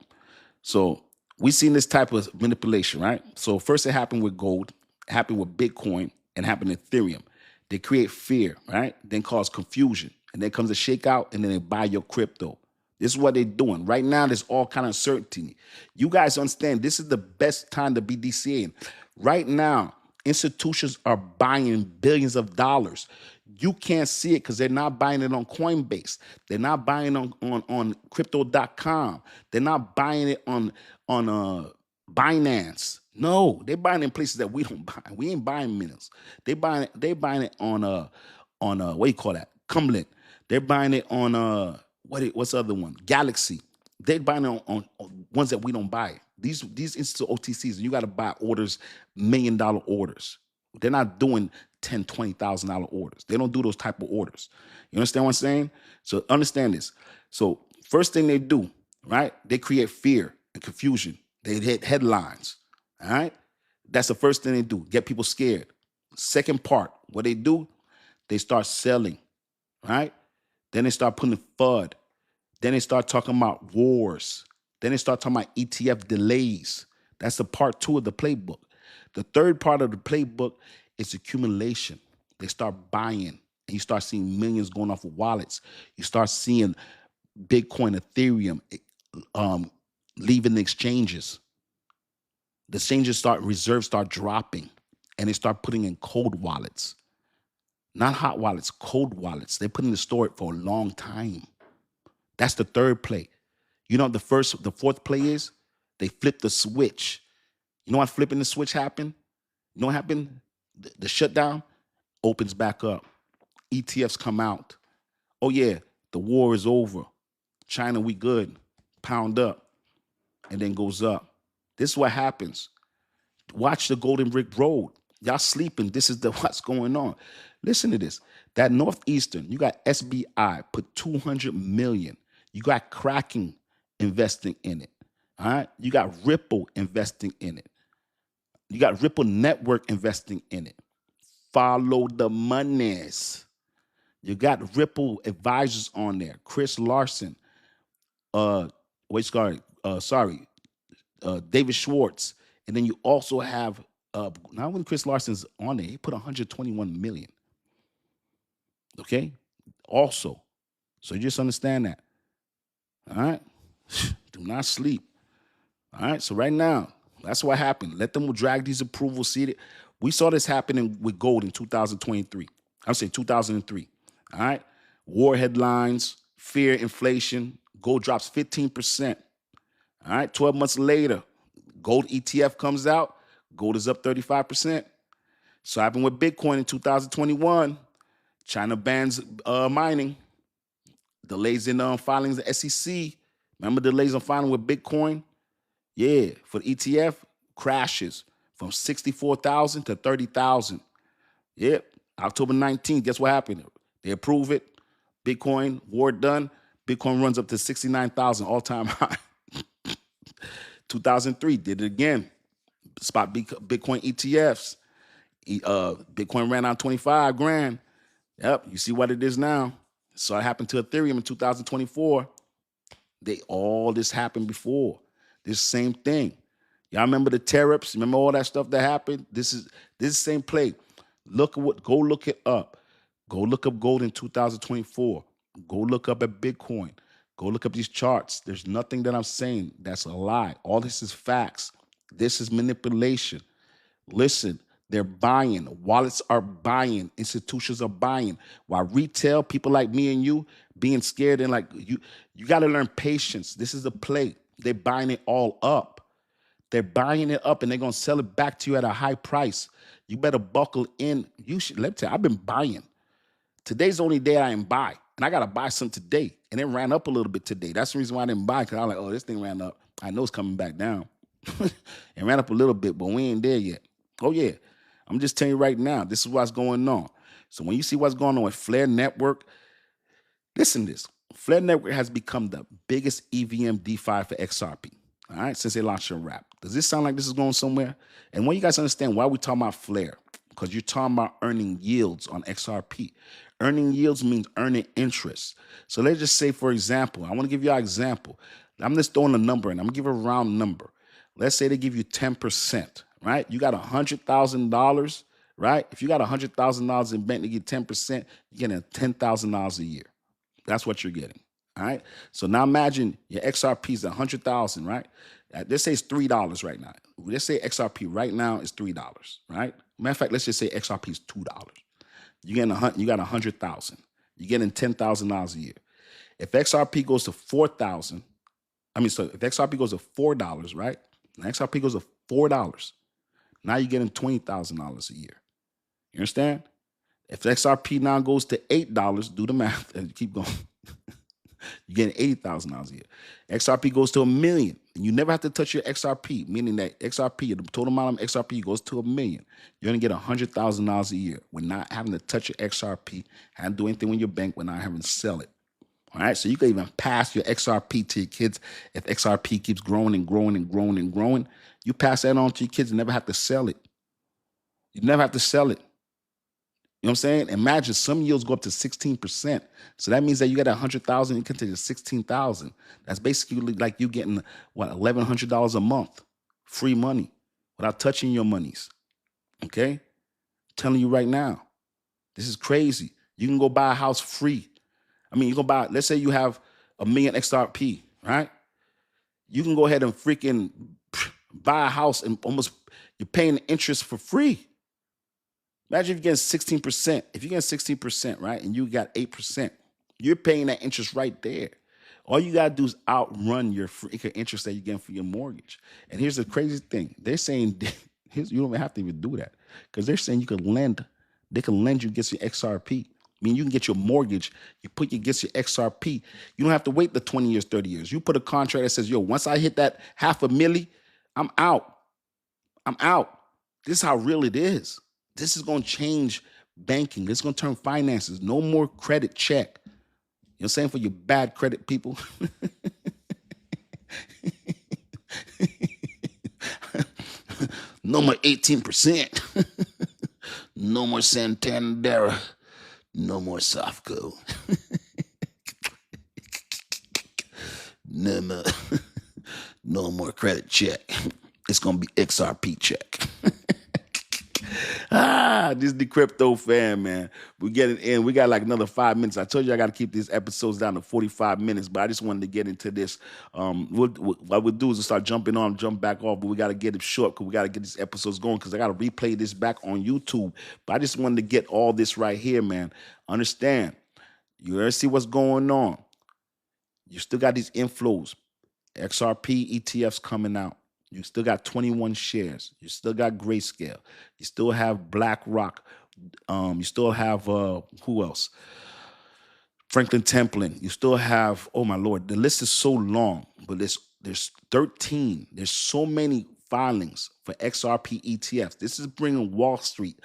So we seen this type of manipulation, right? So first it happened with gold, happened with Bitcoin, and happened with Ethereum. They create fear, right? Then cause confusion. And then comes a shakeout, and then they buy your crypto. This is what they're doing. Right now, there's all kind of uncertainty. You guys understand this is the best time to be DCAing. Right now, institutions are buying billions of dollars. You can't see it because they're not buying it on Coinbase. They're not buying on crypto.com. They're not buying it on Binance. No, they're buying it in places that we don't buy. We ain't buying minutes. They're buying it on what do you call that? Cumberland. They're buying it on what's the other one? Galaxy. They're buying it on ones that we don't buy. These institute OTCs, you got to buy orders, $1 million orders. They're not doing $10,000, $20,000 orders. They don't do those type of orders. You understand what I'm saying? So understand this. So first thing they do, right? They create fear and confusion. They hit headlines. All right? That's the first thing they do. Get people scared. Second part, what they do, they start selling. Right? Then they start putting FUD. Then they start talking about wars. Then they start talking about ETF delays. That's the part 2 of the playbook. The third part of the playbook is accumulation. They start buying, and you start seeing millions going off of wallets. You start seeing Bitcoin, Ethereum leaving the exchanges. The exchanges reserves start dropping, and they start putting in cold wallets. Not hot wallets, cold wallets. They're putting the store for a long time. That's the third play. You know what the fourth play is? They flip the switch. You know what flipping the switch happened? You know what happened? The shutdown opens back up. ETFs come out. Oh yeah, the war is over. China, we good. Pound up. And then goes up. This is what happens. Watch the Golden Brick Road. Y'all sleeping. This is what's going on. Listen to this. That Northeastern, you got SBI, put 200 million. You got Kraken investing in it. All right. You got Ripple investing in it. You got Ripple Network investing in it. Follow the monies. You got Ripple advisors on there. Chris Larson. David Schwartz. And then you also have now when Chris Larson's on there, he put 121 million. Okay? Also. So you just understand that. All right? Do not sleep. All right? So right now, that's what happened. Let them drag these approvals. See it. We saw this happening with gold in 2023. I'm saying 2003. All right? War headlines, fear, inflation. Gold drops 15%. All right? 12 months later, gold ETF comes out. Gold is up 35%. So happened with Bitcoin in 2021. China bans mining. Delays in filings the SEC. Remember delays on filing with Bitcoin? Yeah, for the ETF, crashes from 64,000 to 30,000. Yep, October 19th, guess what happened? They approve it. Bitcoin, war done. Bitcoin runs up to 69,000, all-time high. 2003, did it again. Spot Bitcoin ETFs. Bitcoin ran out 25 grand. Yep, you see what it is now. So it happened to Ethereum in 2024. All this happened before. This same thing. Y'all remember the tariffs? Remember all that stuff that happened? This is the same play. Go look it up. Go look up gold in 2024. Go look up at Bitcoin. Go look up these charts. There's nothing that I'm saying that's a lie. All this is facts. This is manipulation. Listen, they're buying. Wallets are buying. Institutions are buying. While retail, people like me and you being scared and like you got to learn patience. This is a play. They're buying it all up. They're buying it up and they're going to sell it back to you at a high price. You better buckle in. Let me tell you, I've been buying. Today's the only day I didn't buy. And I got to buy some today. And it ran up a little bit today. That's the reason why I didn't buy, because I was like, oh, this thing ran up. I know it's coming back down. It ran up a little bit, but we ain't there yet. Oh, yeah. I'm just telling you right now, this is what's going on. So when you see what's going on with Flare Network, listen to this. Flare Network has become the biggest EVM DeFi for XRP. All right, since they launched a wrap. Does this sound like this is going somewhere? And when you guys understand why we talking about Flare, because you're talking about earning yields on XRP. Earning yields means earning interest. So let's just say, for example, I want to give you an example. I'm just throwing a number in. I'm going to give a round number. Let's say they give you 10%, right? You got $100,000, right? If you got $100,000 in bank, they get 10%, you're getting $10,000 a year. That's what you're getting. All right. So now imagine your XRP is 100,000, right? Let's say it's $3 right now. Let's say XRP right now is $3, right? Matter of fact, let's just say XRP is $2. You got 100,000. You're getting $10,000 a year. If XRP goes to 4,000, if XRP goes to $4, right? Now XRP goes to $4. Now you're getting $20,000 a year. You understand? If XRP now goes to $8, do the math and keep going. You're getting $80,000 a year. XRP goes to $1 million. And you never have to touch your XRP, meaning that XRP, the total amount of XRP goes to $1 million. You're going to get $100,000 a year. We're not having to touch your XRP, having to do anything with your bank. We're not having to sell it. All right. So you can even pass your XRP to your kids. If XRP keeps growing and growing and growing and growing, you pass that on to your kids and never have to sell it. You never have to sell it. You know what I'm saying? Imagine some yields go up to 16%. So that means that you got 100,000, you can take 16,000. That's basically like you getting $1,100 a month, free money, without touching your monies. Okay? I'm telling you right now, this is crazy. You can go buy a house free. You can buy, let's say you have $1 million XRP, right? You can go ahead and freaking buy a house and you're paying the interest for free. Imagine if you're getting 16%. If you're getting 16%, right, and you got 8%, you're paying that interest right there. All you got to do is outrun your freaking interest that you're getting for your mortgage. And here's the crazy thing. They're saying you don't even have to even do that, because they're saying you could lend. They can lend you against your XRP. You can get your mortgage. You put against your XRP. You don't have to wait the 20 years, 30 years. You put a contract that says, yo, once I hit that $500,000, I'm out. I'm out. This is how real it is. This is going to change banking. This is going to turn finances. No more credit check. You know what I'm saying? For your bad credit people. No more 18%. No more Santander. No more Softco. No more credit check. It's going to be XRP check. This is Dcryptofan, man. We're getting in. We got like another 5 minutes. I told you I got to keep these episodes down to 45 minutes, but I just wanted to get into this. What we'll do is we'll start jumping on, jump back off, but we got to get it short because we got to get these episodes going, because I got to replay this back on YouTube. But I just wanted to get all this right here, man. Understand. You ever see what's going on? You still got these inflows. XRP ETFs coming out. You still got 21 shares. You still got Grayscale. You still have BlackRock You still have who else? Franklin Templin. You still have, oh my lord, the list is so long, but there's 13. There's so many filings for XRP ETFs. This is bringing Wall Street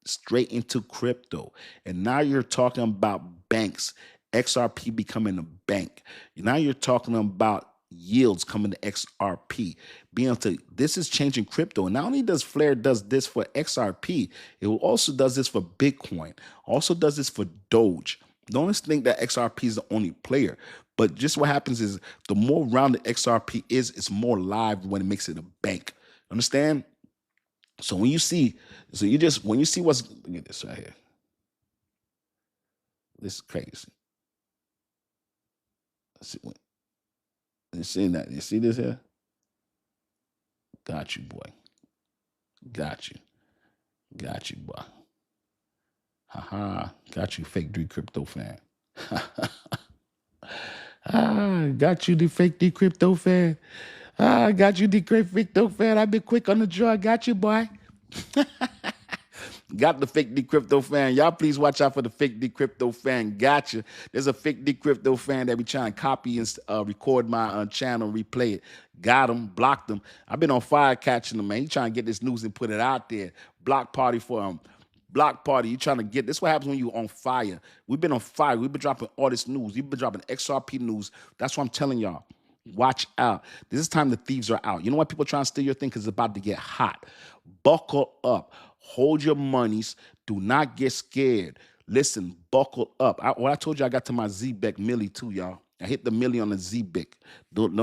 straight into crypto. And now you're talking about banks, XRP becoming a bank. Now you're talking about yields coming to XRP. Being able to, this is changing crypto. And not only does Flare does this for XRP, it also does this for Bitcoin, also does this for Doge. Don't just think that XRP is the only player, but just what happens is the more rounded XRP is, it's more live when it makes it a bank. Understand? So when you see, when you see what's, look at this right here. This is crazy. You see that? You see this here? Got you, boy. Got you. Got you, boy. Haha. Got you, fake Dcryptofan. Got you, the fake Dcryptofan. Got you, the Dcryptofan. I've been quick on the draw. Got you, boy. Got the fake Dcryptofan. Y'all please watch out for the fake Dcryptofan. Gotcha. There's a fake Dcryptofan that be trying to copy and record my channel, replay it. Got him, blocked him. I've been on fire catching him, man. He trying to get this news and put it out there. Block party for him. Block party. You trying to get this? What happens when you on fire? We've been on fire. We've been dropping all this news. We've been dropping XRP news. That's what I'm telling y'all. Watch out. This is time the thieves are out. You know why people trying to steal your thing? Because it's about to get hot. Buckle up. Hold your monies. Do not get scared. Listen, buckle up. I told you I got to my ZBEC milli too, y'all. I hit the milli on the ZBEC.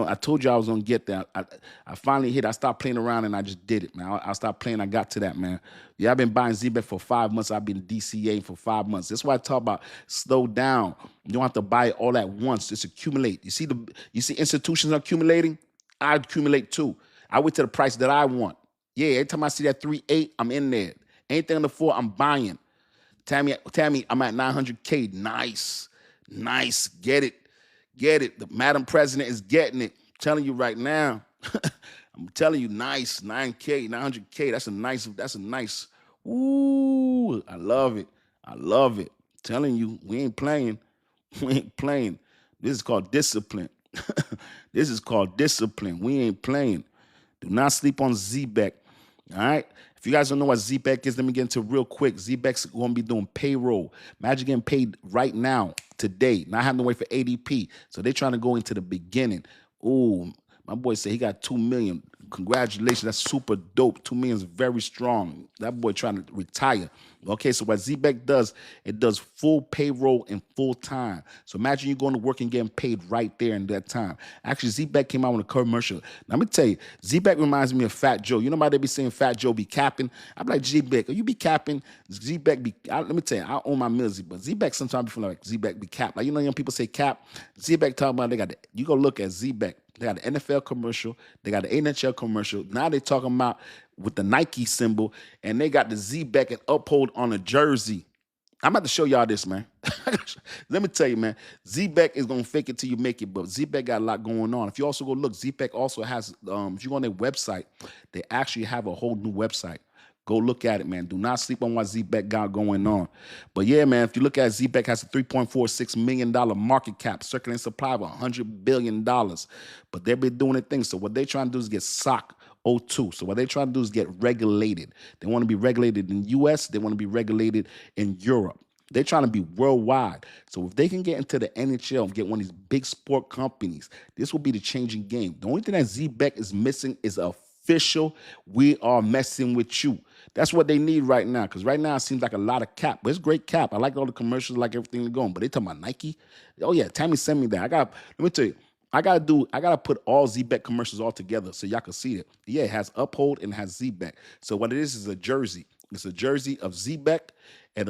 I told you I was going to get there. I finally hit. I stopped playing around and I just did it, man. I stopped playing. I got to that, man. Yeah, I've been buying ZBEC for 5 months. I've been DCA for 5 months. That's why I talk about slow down. You don't have to buy it all at once. Just accumulate. You see institutions accumulating? I accumulate too. I wait to the price that I want. Yeah, every time I see that 3.8, I'm in there. Anything under 4, I'm buying. Tammy, I'm at 900K. Nice. Get it. The Madam President is getting it. I'm telling you right now. I'm telling you, nice. 9K, 900K. That's a nice. Ooh, I love it. I'm telling you, we ain't playing. This is called discipline. This is called discipline. We ain't playing. Do not sleep on ZBEC. All right? If you guys don't know what ZBEC is, let me get into it real quick. ZBEC's going to be doing payroll. Imagine getting paid right now, today, not having to wait for ADP. So they're trying to go into the beginning. Ooh, my boy said he got 2 million. Congratulations. That's super dope. 2 million is very strong. That boy trying to retire. Okay, so what ZBEC does, it does full payroll in full time. So imagine you going to work and getting paid right there in that time. Actually, ZBEC came out with a commercial. Now, let me tell you, ZBEC reminds me of Fat Joe. You know why they be saying Fat Joe be capping? I'm like, ZBEC, you be capping? ZBEC be, let me tell you, I own my mills, but ZBEC sometimes be feeling like ZBEC be capped. Like, you know, young people say cap. ZBEC talking about, you go look at ZBEC. They got the NFL commercial. They got the NHL commercial. Now they talking about with the Nike symbol, and they got the ZBEC and Uphold on a jersey. I'm about to show y'all this, man. Let me tell you, man. ZBEC is going to fake it till you make it, but ZBEC got a lot going on. If you also go look, ZBEC also has, if you go on their website, they actually have a whole new website. Go look at it, man. Do not sleep on what ZBEC got going on. But yeah, man, if you look at ZBEC has a $3.46 million market cap, circulating supply of $100 billion. But they've been doing their thing. So what they're trying to do is get SOC 02. So what they're trying to do is get regulated. They want to be regulated in the US. They want to be regulated in Europe. They're trying to be worldwide. So if they can get into the NHL and get one of these big sport companies, this will be the changing game. The only thing that ZBEC is missing is official, we are messing with you. That's what they need right now, because right now it seems like a lot of cap. But it's great cap. I like all the commercials, I like everything going. But they talking about Nike. Oh yeah, Tammy sent me that. Let me tell you, I gotta put all ZBEC commercials all together so y'all can see it. Yeah, it has Uphold and it has ZBEC. So what it is a jersey. It's a jersey of ZBEC and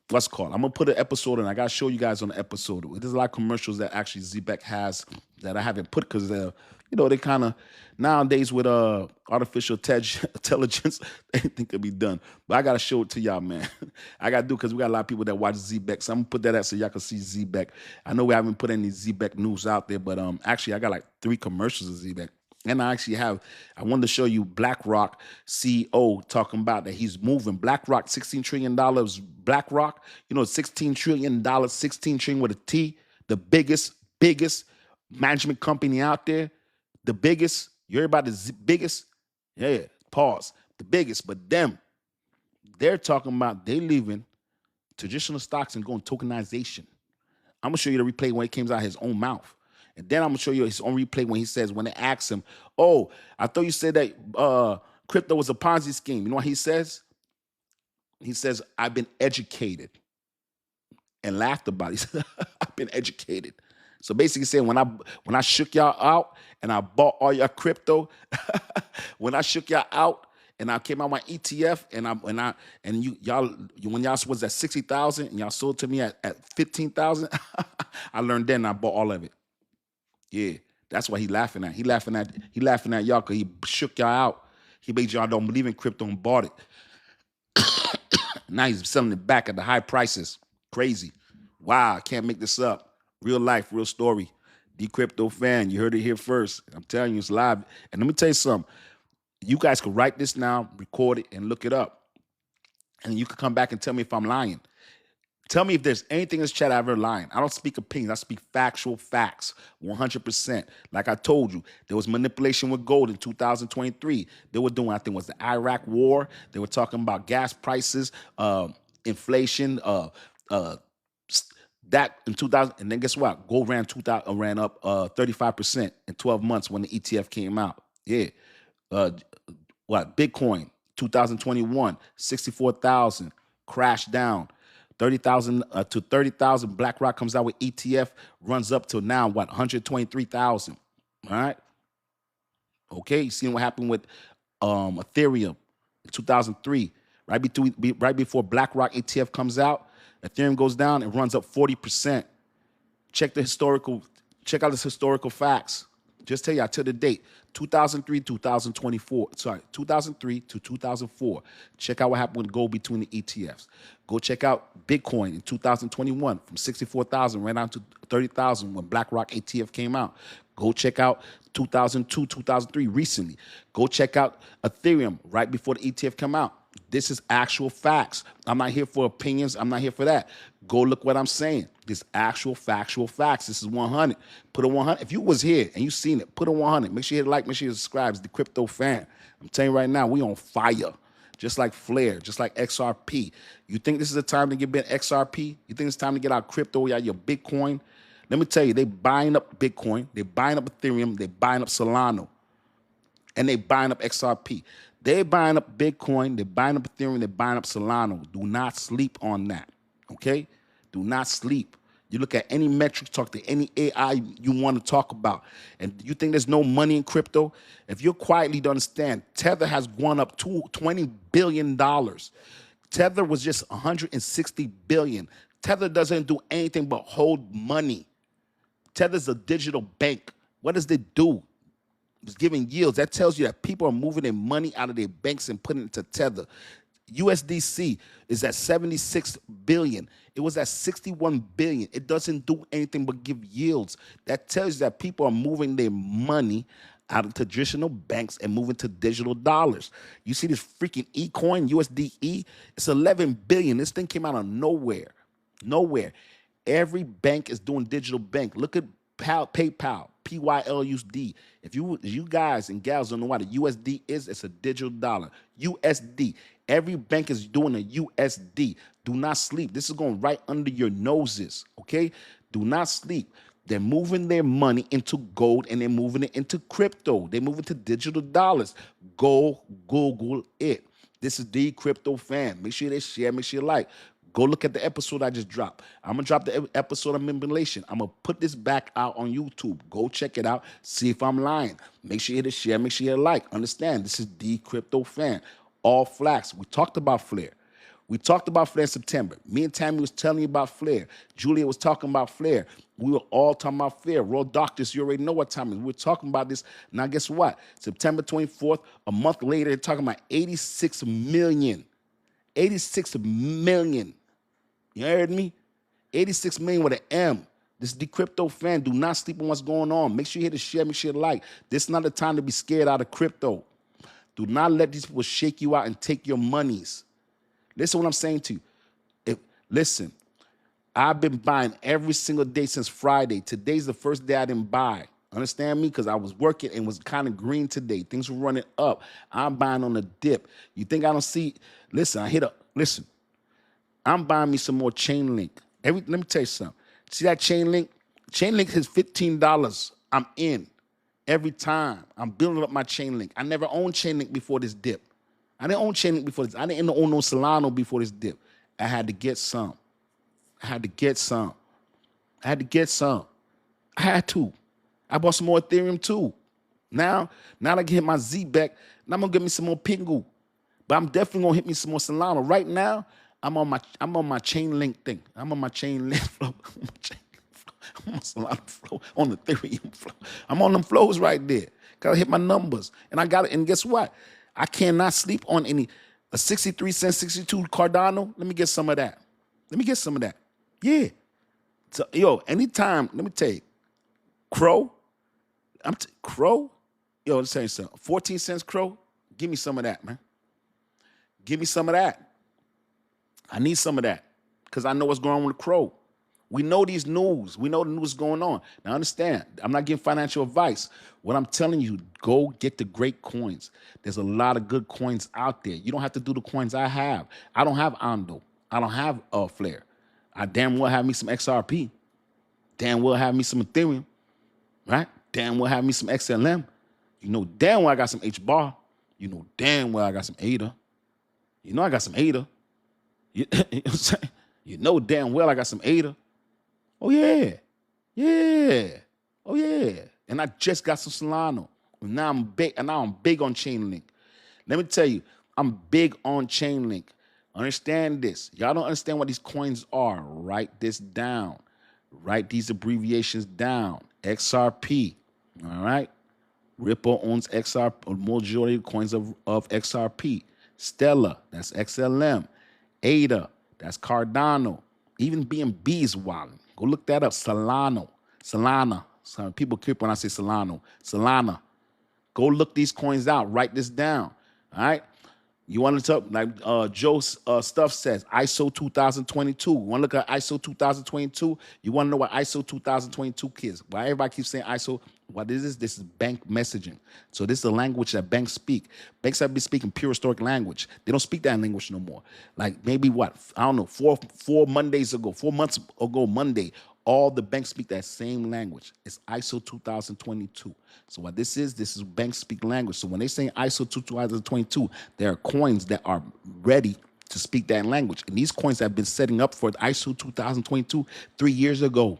what's it called? I'm gonna put an episode, and I gotta show you guys on the episode. There's a lot of commercials that actually ZBEC has that I haven't put because they kind of nowadays with artificial intelligence, anything could be done. But I gotta show it to y'all, man. I gotta do because we got a lot of people that watch ZBEC, so I'm gonna put that out so y'all can see ZBEC. I know we haven't put any ZBEC news out there, but actually I got like 3 commercials of ZBEC. And I wanted to show you BlackRock CEO talking about that he's moving. BlackRock, $16 trillion. BlackRock, $16 trillion, 16 trillion with a T, the biggest management company out there. The biggest. You heard about the biggest? Yeah, pause. The biggest. But they're talking about they leaving traditional stocks and going tokenization. I'm gonna show you the replay when it came out of his own mouth. And then I'm gonna show you his own replay when he says, when they ask him, "Oh, I thought you said that crypto was a Ponzi scheme." You know what he says? He says, "I've been educated," and laughed about it. He said, "I've been educated." So basically saying, when I shook y'all out and I bought all your crypto, when I shook y'all out and I came out my ETF and y'all when y'all was at 60,000 and y'all sold to me at 15,000, I learned then and I bought all of it. Yeah, that's what he laughing at. He laughing at y'all because he shook y'all out. He made y'all don't believe in crypto and bought it. Now he's selling it back at the high prices. Crazy. Wow, I can't make this up. Real life, real story. Dcryptofan, you heard it here first. I'm telling you, it's live. And let me tell you something. You guys can write this now, record it, and look it up. And you can come back and tell me if I'm lying. Tell me if there's anything in this chat I've ever lying. I don't speak opinions. I speak factual facts, 100%. Like I told you, there was manipulation with gold in 2023. They were doing, I think, it was the Iraq war. They were talking about gas prices, inflation, that in 2000, and then guess what? Gold ran up 35% in 12 months when the ETF came out. Yeah. Bitcoin 2021, 64,000, crashed down. 30,000 to 30,000. BlackRock comes out with ETF, runs up to now 123,000. All right. Okay, you seen what happened with Ethereum in 2003, right before BlackRock ETF comes out, Ethereum goes down and runs up 40%. Check out this historical facts. Just tell you, I tell the date, 2003, 2024. Sorry, 2003 to 2004. Check out what happened with gold between the ETFs. Go check out Bitcoin in 2021 from 64,000 ran down to 30,000 when BlackRock ETF came out. Go check out 2002, 2003 recently. Go check out Ethereum right before the ETF come out. This is actual facts. I'm not here for opinions. I'm not here for that. Go look what I'm saying. This actual factual facts. This is 100. Put a 100. If you was here and you seen it, put a 100. Make sure you hit like, make sure you subscribe. It's the Crypto Fan. I'm telling you right now, we on fire. Just like Flare, just like XRP. You think this is the time to get in XRP? You think it's time to get out crypto, out your Bitcoin? Let me tell you, they buying up Bitcoin, they buying up Ethereum, they buying up Solana, and they buying up XRP. They buying up Bitcoin, they buying up Ethereum, they buying up Solana. Do not sleep on that, okay? Do not sleep. You look at any metrics, talk to any AI you want to talk about, and you think there's no money in crypto? If you're quietly to understand, Tether has gone up to $20 billion. Tether was just $160 billion. Tether doesn't do anything but hold money. Tether's a digital bank. What does it do? It's giving yields. That tells you that people are moving their money out of their banks and putting it into Tether. USDC is at 76 billion. It was at 61 billion. It doesn't do anything but give yields. That tells you that people are moving their money out of traditional banks and moving to digital dollars. You see this freaking eCoin, USDE, it's 11 billion. This thing came out of nowhere. Nowhere. Every bank is doing digital bank. Look at PayPal, PYLUSD. If you guys and gals don't know what a USD is, it's a digital dollar. USD. Every bank is doing a USD. Do not sleep. This is going right under your noses, okay? Do not sleep. They're moving their money into gold and they're moving it into crypto. They're moving to digital dollars. Go Google it. This is Dcryptofan. Make sure they share, make sure you like. Go look at the episode I just dropped. I'm going to drop the episode of manipulation. I'm going to put this back out on YouTube. Go check it out. See if I'm lying. Make sure you hit a share. Make sure you hit a like. Understand, this is Dcryptofan. All flags. We talked about Flare. We talked about Flare in September. Me and Tammy was telling you about Flare. Julia was talking about Flare. We were all talking about Flare. Raw Doctors, you already know what time it is. We were talking about this. Now, guess what? September 24th, a month later, they're talking about 86 million. 86 million. You heard me? 86 million with an M. This is Dcryptofan. Do not sleep on what's going on. Make sure you hit the share, make sure you like. This is not the time to be scared out of crypto. Do not let these people shake you out and take your monies. Listen to what I'm saying to you. Listen, I've been buying every single day since Friday. Today's the first day I didn't buy. Understand me? Because I was working and was kind of green today. Things were running up. I'm buying on the dip. You think I don't see? Listen, listen. I'm buying me some more chain link. Let me tell you something. See that chain link? Chain link is $15. I'm in every time. I'm building up my chain link. I never owned chain link before this dip. I didn't own chain link before this. I didn't own no Solano before this dip. I had to get some. I had to get some. I had to. I bought some more Ethereum too. Now I can hit my Z back. Now I'm gonna get me some more Pingu. But I'm definitely gonna hit me some more Solano. Right now, I'm on my chain link thing. I'm on my chain link flow. I'm on Solano flow, on the Ethereum flow. I'm on them flows right there. Gotta hit my numbers. And I got it. And guess what? I cannot sleep on a 63 cent, 62 Cardano. Let me get some of that. Yeah. So, yo, anytime, let me tell you, Crow, Crow, yo, let's tell you something. 14 cents Crow, give me some of that, man. Give me some of that. I need some of that because I know what's going on with Crow. We know these news. We know the news going on. Now, understand, I'm not giving financial advice. What I'm telling you, go get the great coins. There's a lot of good coins out there. You don't have to do the coins I have. I don't have Ondo. I don't have Flare. I damn well have me some XRP. Damn well have me some Ethereum. Right? Damn well have me some XLM. You know damn well I got some HBAR. You know damn well I got some ADA. You know I got some ADA. You know what I'm saying? You know damn well I got some ADA. Oh, yeah. Yeah. Oh, yeah. And I just got some Solano. Now I'm big on Chainlink. Let me tell you, I'm big on Chainlink. Understand this. Y'all don't understand what these coins are. Write this down. Write these abbreviations down. XRP. All right? Ripple owns XRP, majority of coins of XRP. Stellar, that's XLM. ADA, that's Cardano. Even BNB is wilding. Go look that up. Solana. Some people creep when I say Solano. Solana. Go look these coins out. Write this down. All right? You want to talk, like Joe Stuff says, ISO 2022. You want to look at ISO 2022? You want to know what ISO 2022 is? Why everybody keeps saying ISO? What is this? This is bank messaging. So this is the language that banks speak. Banks have been speaking pure historic language. They don't speak that language no more. Like maybe what? I don't know, four months ago, Monday, all the banks speak that same language. It's ISO 2022. So what this is banks speak language. So when they say ISO 2022, there are coins that are ready to speak that language. And these coins have been setting up for ISO 2022 3 years ago.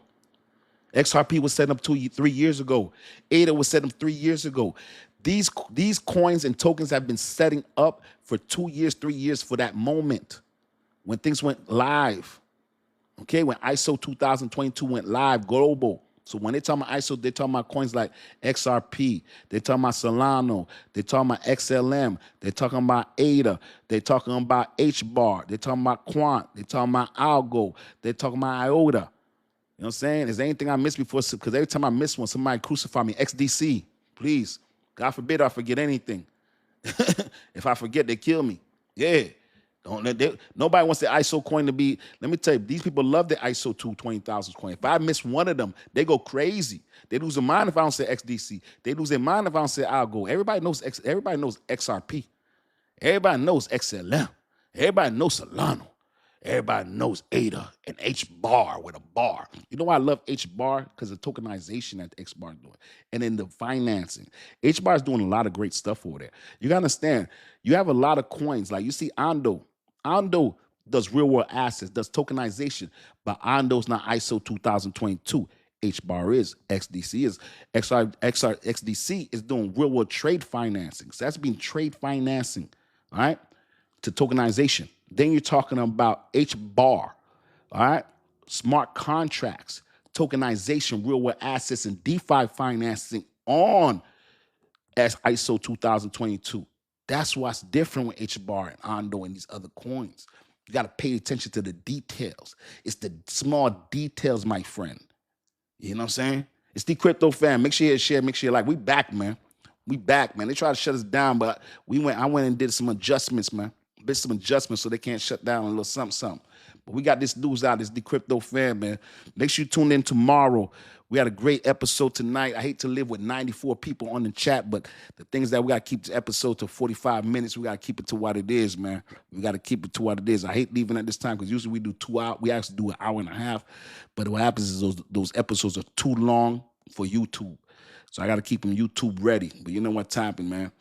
XRP was set up 3 years ago. ADA was set up 3 years ago. These coins and tokens have been setting up for 2 years, 3 years for that moment when things went live. Okay, when ISO 2022 went live global. So when they talk about ISO, they talking about coins like XRP. They talking about Solano. They talking about XLM. They talking about ADA. They talking about HBAR. They talking about Quant. They talking about Algo. They talking about IOTA. You know what I'm saying? Is there anything I missed before? Because every time I miss one, somebody crucify me. XDC, please. God forbid I forget anything. If I forget, they kill me. Yeah. Nobody wants the ISO coin to be. Let me tell you, these people love the ISO 20,000 coin. If I miss one of them, they go crazy. They lose their mind if I don't say XDC. They lose their mind if I don't say Algo. Everybody knows XRP. Everybody knows XLM. Everybody knows Solano. Everybody knows ADA and HBAR with a bar. You know why I love HBAR? Because of tokenization that HBAR is doing. And then the financing. HBAR is doing a lot of great stuff over there. You got to understand, you have a lot of coins. Like you see Ondo. Ondo does real world assets, does tokenization, but Ondo's not ISO 2022. HBAR is, XDC is, XDC is doing real world trade financing. So that's been trade financing, all right, to tokenization. Then you're talking about HBAR, all right, smart contracts, tokenization, real world assets, and DeFi financing on as ISO 2022. That's what's different with HBAR and Ondo and these other coins. You got to pay attention to the details. It's the small details, my friend. You know what I'm saying? It's the crypto fan. Make sure you share, make sure you like. We back, man. We back, man. They try to shut us down, but I went and did some adjustments, man. Did some adjustments so they can't shut down a little something, something. But we got this news out. This the crypto fan, man. Make sure you tune in tomorrow. We had a great episode tonight. I hate to live with 94 people on the chat, but the things that we got to keep the episode to 45 minutes. We got to keep it to what it is, man. We got to keep it to what it is. I hate leaving at this time because usually we do 2 hours. We actually do an hour and a half. But what happens is those episodes are too long for YouTube. So I got to keep them YouTube ready. But you know what's happening, man.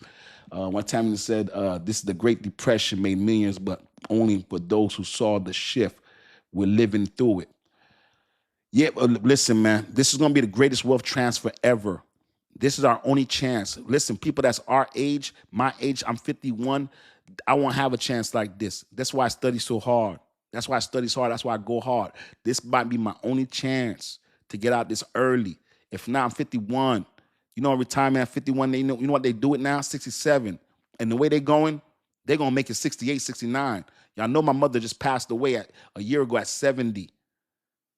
One time they said, this is the Great Depression made millions, but only for those who saw the shift. We're living through it. Yeah, listen, man, this is going to be the greatest wealth transfer ever. This is our only chance. Listen, people that's our age, my age, I'm 51. I won't have a chance like this. That's why I study so hard. That's why I study so hard. That's why I go hard. This might be my only chance to get out this early. If not, I'm 51. You know, retirement at 51, you know what they do it now? 67. And the way they're going to make it 68, 69. Y'all know my mother just passed away a year ago at 70.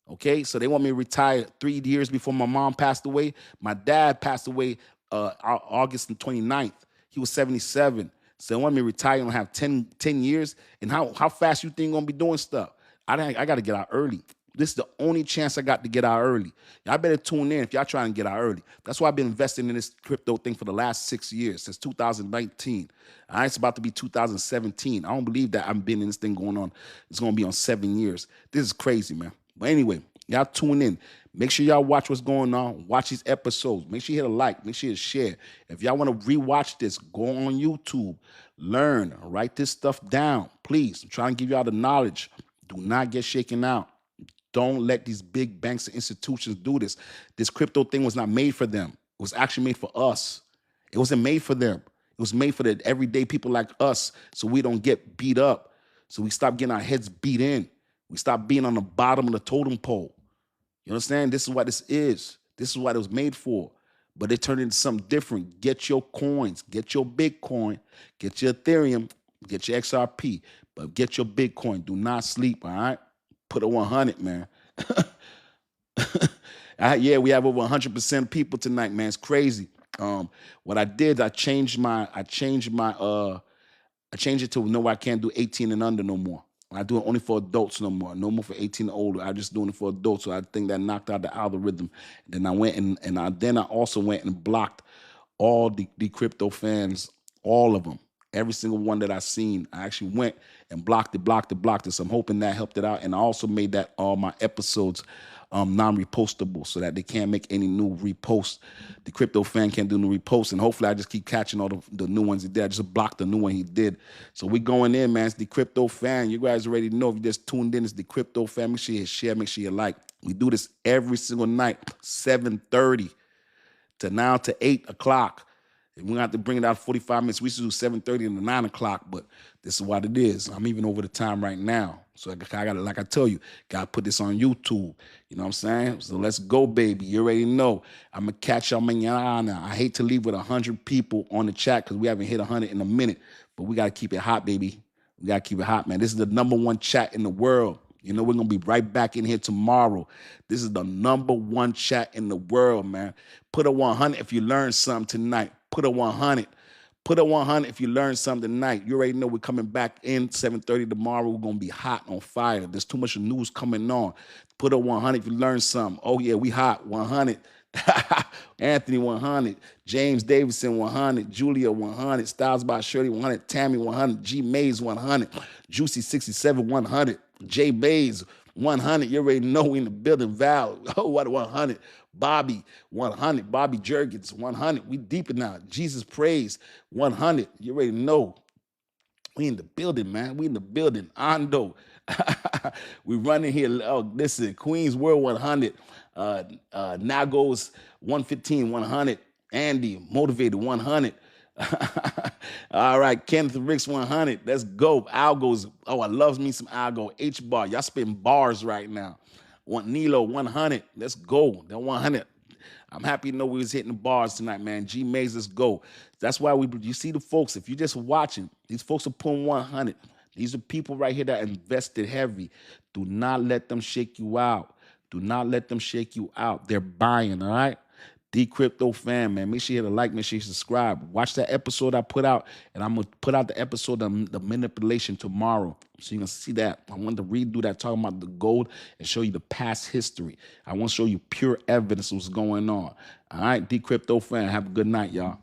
Okay, so they want me to retire 3 years before my mom passed away. My dad passed away August 29th. He was 77. So they want me to retire and have 10 years. And how fast you think I'm going to be doing stuff? I got to get out early. This is the only chance I got to get out early. Y'all better tune in if y'all trying to get out early. That's why I've been investing in this crypto thing for the last 6 years, since 2019. It's about to be 2017. I don't believe that I've been in this thing going on. It's going to be on 7 years. This is crazy, man. But anyway, y'all tune in. Make sure y'all watch what's going on. Watch these episodes. Make sure you hit a like. Make sure you share. If y'all want to rewatch this, go on YouTube. Learn. Write this stuff down. Please. I'm trying to give y'all the knowledge. Do not get shaken out. Don't let these big banks and institutions do this. This crypto thing was not made for them. It was actually made for us. It wasn't made for them. It was made for the everyday people like us so we don't get beat up. So we stop getting our heads beat in. We stop being on the bottom of the totem pole. You understand? This is what this is. This is what it was made for. But they turned into something different. Get your coins. Get your Bitcoin. Get your Ethereum. Get your XRP. But get your Bitcoin. Do not sleep, all right? Put a 100, man. Yeah, we have over 100% people tonight, man. It's crazy. What I did, I changed it to no, I can't do 18 and under no more. I do it only for adults no more. No more for 18 and older. I'm just doing it for adults. So I think that knocked out the algorithm. Then I went and I also went and blocked all the crypto fans, all of them. Every single one that I seen, I actually went and blocked it. So I'm hoping that helped it out. And I also made that all my episodes non-repostable so that they can't make any new reposts. The crypto fan can't do new reposts. And hopefully I just keep catching all the new ones he did. I just blocked the new one he did. So we going in, man. It's the crypto fan. You guys already know. If you just tuned in, it's the crypto fan. Make sure you share. Make sure you like. We do this every single night, 7:30 to now to 8 o'clock. We're going to have to bring it out 45 minutes. We used to do 7:30 to 9 o'clock, but this is what it is. I'm even over the time right now. So I got to, like I tell you, got to put this on YouTube. You know what I'm saying? So let's go, baby. You already know. I'm going to catch y'all mañana. I hate to leave with 100 people on the chat because we haven't hit 100 in a minute, but we got to keep it hot, baby. We got to keep it hot, man. This is the #1 chat in the world. You know, we're going to be right back in here tomorrow. This is the #1 chat in the world, man. Put a 100 if you learned something tonight. Put a 100. Put a 100 if you learned something tonight. You already know we're coming back in 7:30 tomorrow. We're going to be hot on fire. There's too much news coming on. Put a 100 if you learned something. Oh, yeah, we hot. 100. Anthony 100. James Davidson 100. Julia 100. Styles by Shirley 100. Tammy 100. G Mays 100. Juicy 67 100. J Bays 100. You already know we in the building. Val, oh, what 100. Bobby 100. Bobby Jurgens 100. We deep now. Jesus Praise 100. You already know. We in the building, man. We in the building. Ando. We running here. Oh, listen, Queens World 100. Nagos 115, 100. Andy, Motivated 100. All right, Kenneth Ricks 100. Let's go. Algos. Oh, I love me some Algo. H-bar. Y'all spitting bars right now. Want Nilo 100. Let's go. That 100. I'm happy to know we was hitting the bars tonight, man. G Mays, let's go. That's why you see the folks. If you're just watching, these folks are pulling 100. These are people right here that invested heavy. Do not let them shake you out. Do not let them shake you out. They're buying, all right? Dcryptofan, man. Make sure you hit a like, make sure you subscribe. Watch that episode I put out, and I'm going to put out the episode of the manipulation tomorrow. So you're going to see that. I want to redo that, talking about the gold and show you the past history. I want to show you pure evidence of what's going on. All right, Dcryptofan. Have a good night, y'all.